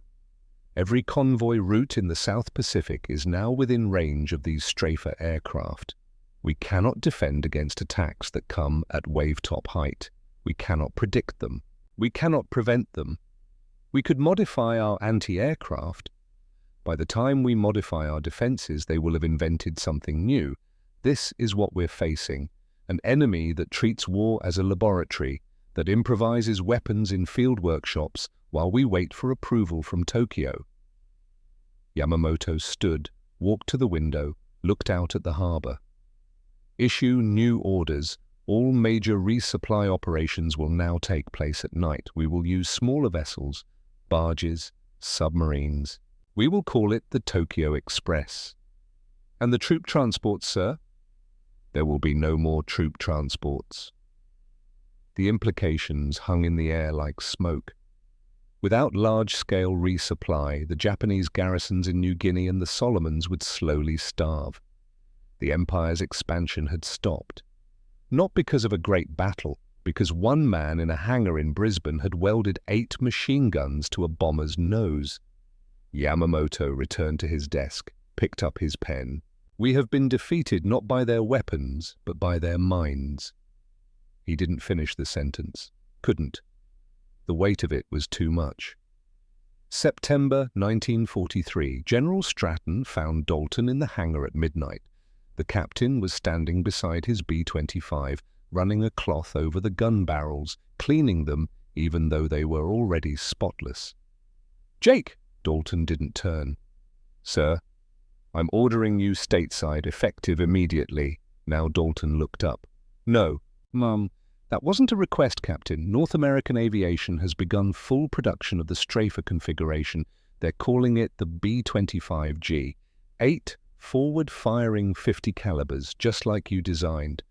every convoy route in the South Pacific is now within range of these strafer aircraft. We cannot defend against attacks that come at wave-top height. We cannot predict them. We cannot prevent them. We could modify our anti-aircraft. By the time we modify our defenses, they will have invented something new. This is what we're facing, an enemy that treats war as a laboratory, that improvises weapons in field workshops while we wait for approval from Tokyo." Yamamoto stood, walked to the window, looked out at the harbor. "Issue new orders. All major resupply operations will now take place at night. We will use smaller vessels, barges, submarines. We will call it the Tokyo Express." "And the troop transports, sir?" "There will be no more troop transports." The implications hung in the air like smoke. Without large-scale resupply, the Japanese garrisons in New Guinea and the Solomons would slowly starve. The empire's expansion had stopped. Not because of a great battle, because one man in a hangar in Brisbane had welded 8 machine guns to a bomber's nose. Yamamoto returned to his desk, picked up his pen. "We have been defeated not by their weapons, but by their minds." He didn't finish the sentence. Couldn't. The weight of it was too much. September 1943. General Stratton found Dalton in the hangar at midnight. The captain was standing beside his B-25, running a cloth over the gun barrels, cleaning them even though they were already spotless. "Jake!" Dalton didn't turn. "Sir, I'm ordering you stateside, effective immediately." Now Dalton looked up. "No, Mum, that wasn't a request, Captain. North American Aviation has begun full production of the strafer configuration. They're calling it the B-25G. 8 forward-firing 50 calibers, just like you designed.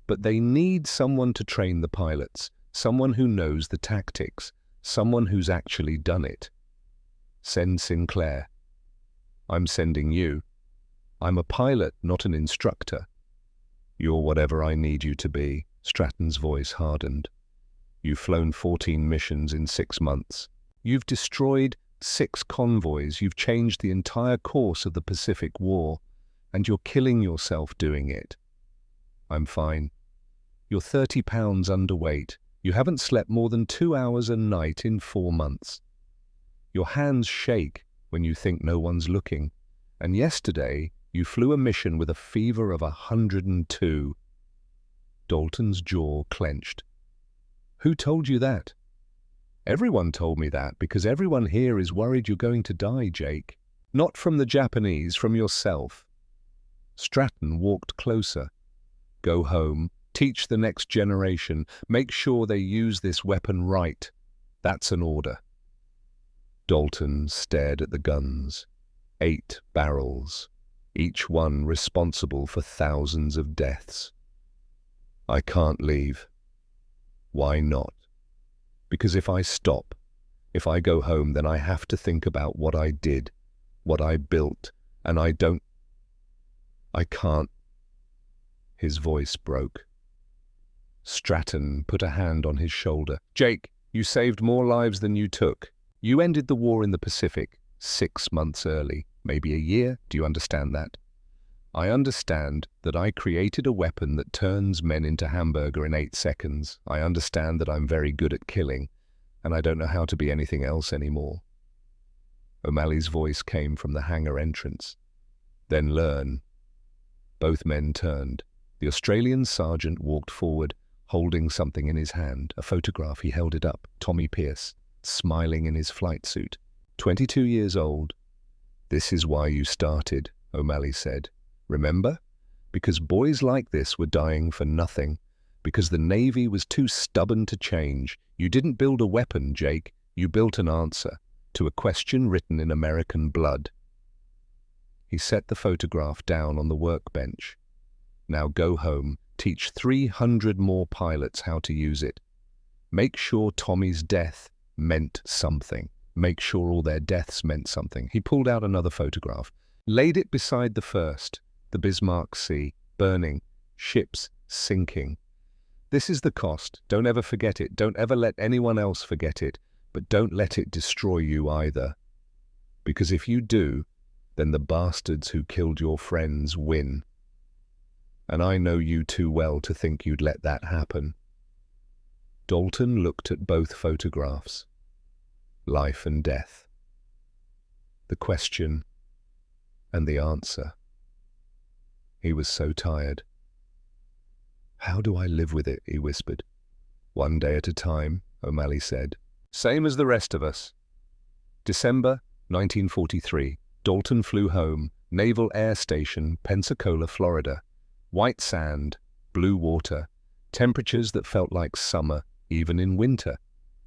But they need someone to train the pilots, someone who knows the tactics, someone who's actually done it. Send Sinclair. I'm sending you. I'm a pilot, not an instructor. You're whatever I need you to be. Stratton's voice hardened. You've flown 14 missions in 6 months. You've destroyed 6 convoys. You've changed the entire course of the Pacific War, and you're killing yourself doing it. I'm fine. You're 30 pounds underweight. You haven't slept more than 2 hours a night in 4 months. Your hands shake when you think no one's looking. And yesterday, you flew a mission with a fever of 102. Dalton's jaw clenched. Who told you that? Everyone told me that, because everyone here is worried you're going to die, Jake. Not from the Japanese, from yourself. Stratton walked closer. Go home. Teach the next generation. Make sure they use this weapon right. That's an order. Dalton stared at the guns. 8 barrels, each one responsible for thousands of deaths. I can't leave. Why not? Because if I stop, if I go home, then I have to think about what I did, what I built, and I can't. His voice broke. Stratton put a hand on his shoulder. Jake, you saved more lives than you took. You ended the war in the Pacific 6 months early, maybe a year. Do you understand that? I understand that I created a weapon that turns men into hamburger in 8 seconds. I understand that I'm very good at killing, and I don't know how to be anything else anymore. O'Malley's voice came from the hangar entrance. Then learn. Both men turned. The Australian sergeant walked forward, holding something in his hand, a photograph. He held it up. Tommy Pierce, smiling in his flight suit. 22 years old. This is why you started, O'Malley said. Remember? Because boys like this were dying for nothing. Because the Navy was too stubborn to change. You didn't build a weapon, Jake. You built an answer to a question written in American blood. He set the photograph down on the workbench. Now go home. Teach 300 more pilots how to use it. Make sure Tommy's death meant something. Make sure all their deaths meant something. He pulled out another photograph, laid it beside the first, the Bismarck Sea, burning, ships sinking. This is the cost. Don't ever forget it. Don't ever let anyone else forget it, but don't let it destroy you either. Because if you do, then the bastards who killed your friends win. And I know you too well to think you'd let that happen. Dalton looked at both photographs. Life and death. The question and the answer. He was so tired. How do I live with it, he whispered. One day at a time, O'Malley said. Same as the rest of us. December 1943. Dalton flew home, Naval Air Station, Pensacola, Florida. White sand, blue water, temperatures that felt like summer, even in winter.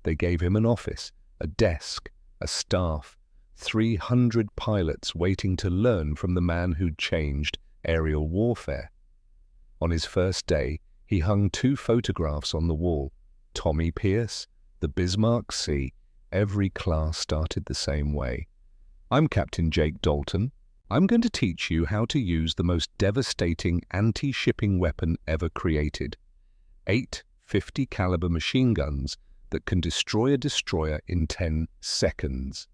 They gave him an office, a desk, a staff, 300 pilots waiting to learn from the man who'd changed aerial warfare. On his first day, he hung 2 photographs on the wall. Tommy Pierce, the Bismarck Sea. Every class started the same way. I'm Captain Jake Dalton. I'm going to teach you how to use the most devastating anti-shipping weapon ever created. 8 50 caliber machine guns that can destroy a destroyer in 10 seconds.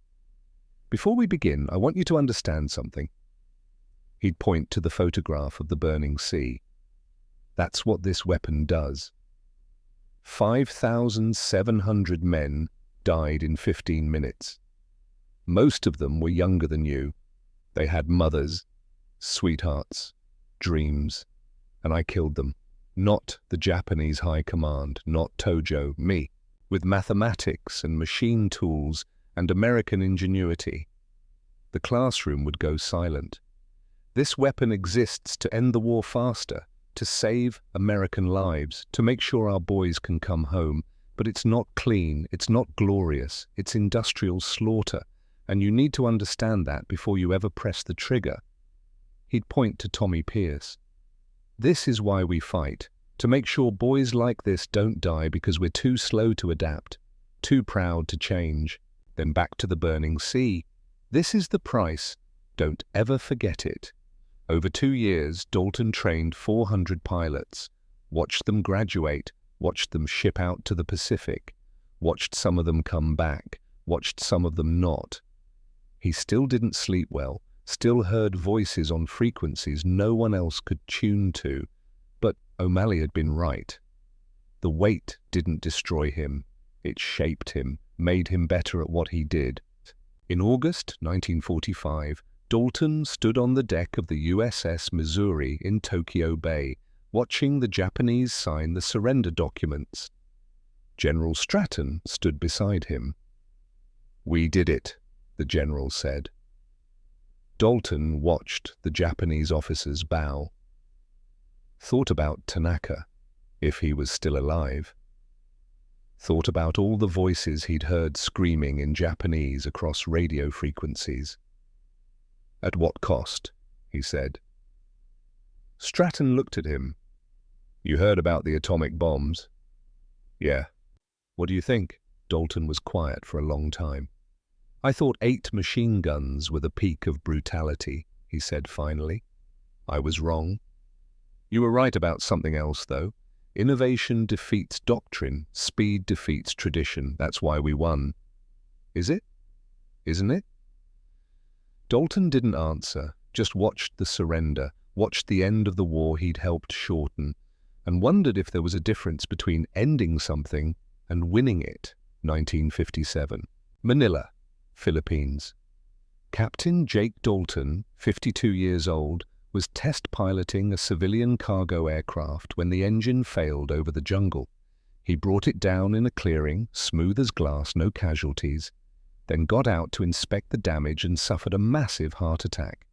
Before we begin, I want you to understand something. He'd point to the photograph of the burning sea. That's what this weapon does. 5,700 men died in 15 minutes. Most of them were younger than you. They had mothers, sweethearts, dreams, and I killed them. Not the Japanese high command, not Tojo, me, with mathematics and machine tools and American ingenuity. The classroom would go silent. This weapon exists to end the war faster, to save American lives, to make sure our boys can come home. But it's not clean, it's not glorious, it's industrial slaughter. And you need to understand that before you ever press the trigger. He'd point to Tommy Pierce. "This is why we fight, to make sure boys like this don't die because we're too slow to adapt, too proud to change." Then back to the burning sea. "This is the price. Don't ever forget it." Over 2 years, Dalton trained 400 pilots, watched them graduate, watched them ship out to the Pacific, watched some of them come back, watched some of them not. He still didn't sleep well, still heard voices on frequencies no one else could tune to. But O'Malley had been right. The weight didn't destroy him. It shaped him, made him better at what he did. In August 1945, Dalton stood on the deck of the USS Missouri in Tokyo Bay, watching the Japanese sign the surrender documents. General Stratton stood beside him. "We did it," the general said. Dalton watched the Japanese officers bow. Thought about Tanaka, if he was still alive. Thought about all the voices he'd heard screaming in Japanese across radio frequencies. "At what cost?" he said. Stratton looked at him. "You heard about the atomic bombs?" "Yeah." "What do you think?" Dalton was quiet for a long time. "I thought 8 machine guns were the peak of brutality," he said finally. "I was wrong." "You were right about something else, though. Innovation defeats doctrine, speed defeats tradition. That's why we won." "Is it? Isn't it?" Dalton didn't answer, just watched the surrender, watched the end of the war he'd helped shorten, and wondered if there was a difference between ending something and winning it. 1957. Manila, Philippines. Captain Jake Dalton, 52 years old, was test piloting a civilian cargo aircraft when the engine failed over the jungle. He brought it down in a clearing, smooth as glass, no casualties, then got out to inspect the damage and suffered a massive heart attack.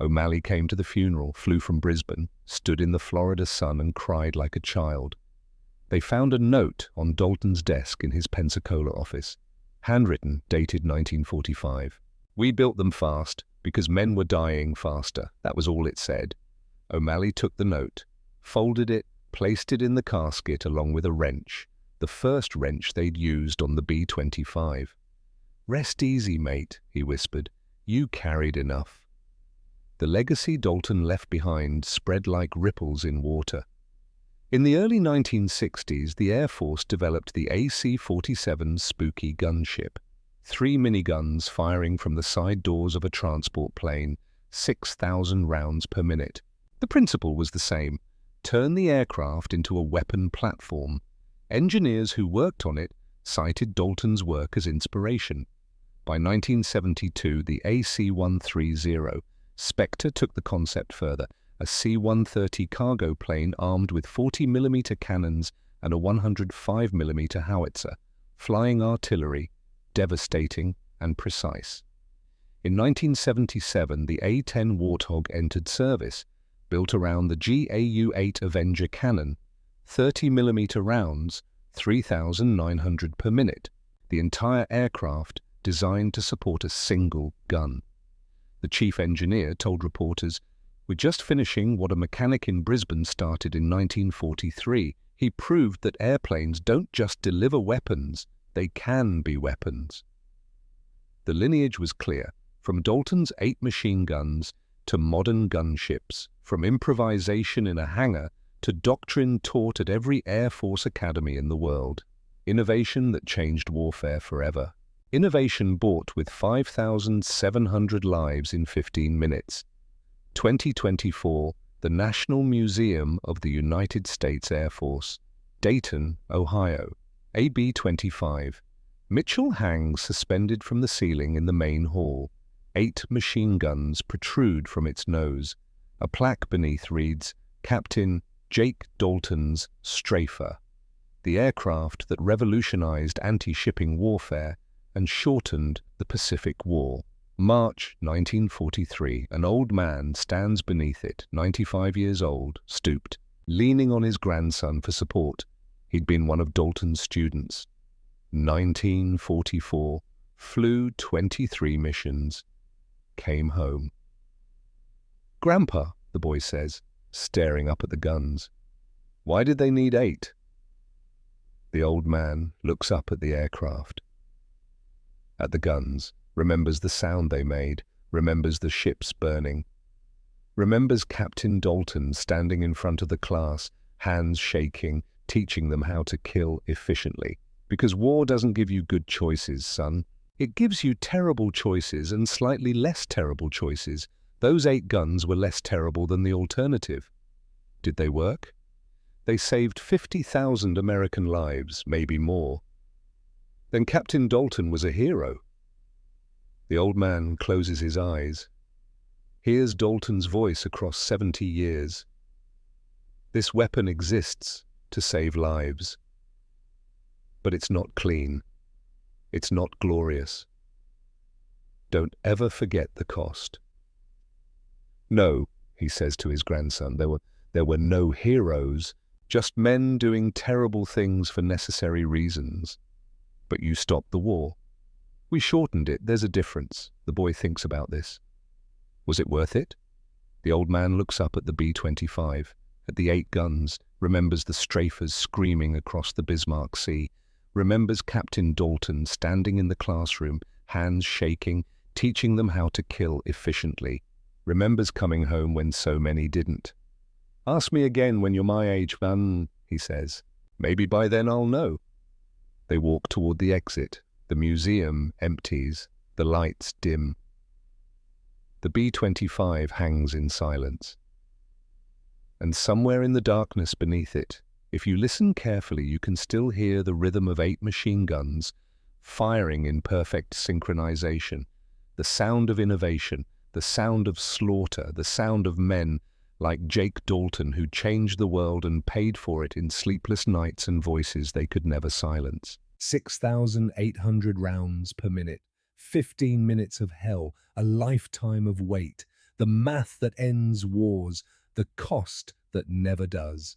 O'Malley came to the funeral, flew from Brisbane, stood in the Florida sun and cried like a child. They found a note on Dalton's desk in his Pensacola office, handwritten, dated 1945. "We built them fast because men were dying faster." That was all it said. O'Malley took the note, folded it, placed it in the casket along with a wrench, the first wrench they'd used on the B-25. "Rest easy, mate," he whispered. "You carried enough." The legacy Dalton left behind spread like ripples in water. In the early 1960s, the Air Force developed the AC-47 Spooky gunship. 3 miniguns firing from the side doors of a transport plane, 6,000 rounds per minute. The principle was the same: turn the aircraft into a weapon platform. Engineers who worked on it cited Dalton's work as inspiration. By 1972, the AC-130 Spectre took the concept further, a C-130 cargo plane armed with 40mm cannons and a 105mm howitzer, flying artillery, devastating and precise. In 1977, the A-10 Warthog entered service, built around the GAU-8 Avenger cannon, 30mm rounds, 3,900 per minute. The entire aircraft designed to support a single gun. The chief engineer told reporters, "We're just finishing what a mechanic in Brisbane started in 1943. He proved that airplanes don't just deliver weapons, they can be weapons." The lineage was clear, from Dalton's 8 machine guns to modern gunships, from improvisation in a hangar to doctrine taught at every Air Force academy in the world. Innovation that changed warfare forever. Innovation bought with 5,700 lives in 15 minutes. 2024, the National Museum of the United States Air Force. Dayton, Ohio. A B-25. Mitchell hangs suspended from the ceiling in the main hall. 8 machine guns protrude from its nose. A plaque beneath reads, "Captain Jake Dalton's Strafer," the aircraft that revolutionized anti-shipping warfare and shortened the Pacific War. March 1943, an old man stands beneath it, 95 years old, stooped, leaning on his grandson for support. He'd been one of Dalton's students. 1944, flew 23 missions, came home. "Grandpa," the boy says, staring up at the guns, "why did they need 8? The old man looks up at the aircraft, at the guns, remembers the sound they made, remembers the ships burning, remembers Captain Dalton standing in front of the class, hands shaking, teaching them how to kill efficiently. Because war doesn't give you good choices, son. It gives you terrible choices and slightly less terrible choices. Those 8 guns were less terrible than the alternative. Did they work? They saved 50,000 American lives, maybe more. Then Captain Dalton was a hero. The old man closes his eyes, hears Dalton's voice across 70 years. This weapon exists to save lives. But it's not clean. It's not glorious. Don't ever forget the cost. No, he says to his grandson, there were no heroes, just men doing terrible things for necessary reasons. But you stopped the war. We shortened it. There's a difference. The boy thinks about this. Was it worth it? The old man looks up at the B-25, at the 8 guns, remembers the strafers screaming across the Bismarck Sea, remembers Captain Dalton standing in the classroom, hands shaking, teaching them how to kill efficiently, remembers coming home when so many didn't. Ask me again when you're my age, man, he says. Maybe by then I'll know. They walk toward the exit. The museum empties. The lights dim. The B-25 hangs in silence. And somewhere in the darkness beneath it, if you listen carefully, you can still hear the rhythm of 8 machine guns firing in perfect synchronization, the sound of innovation, the sound of slaughter, the sound of men like Jake Dalton who changed the world and paid for it in sleepless nights and voices they could never silence. 6,800 rounds per minute, 15 minutes of hell, a lifetime of wait, the math that ends wars, the cost that never does.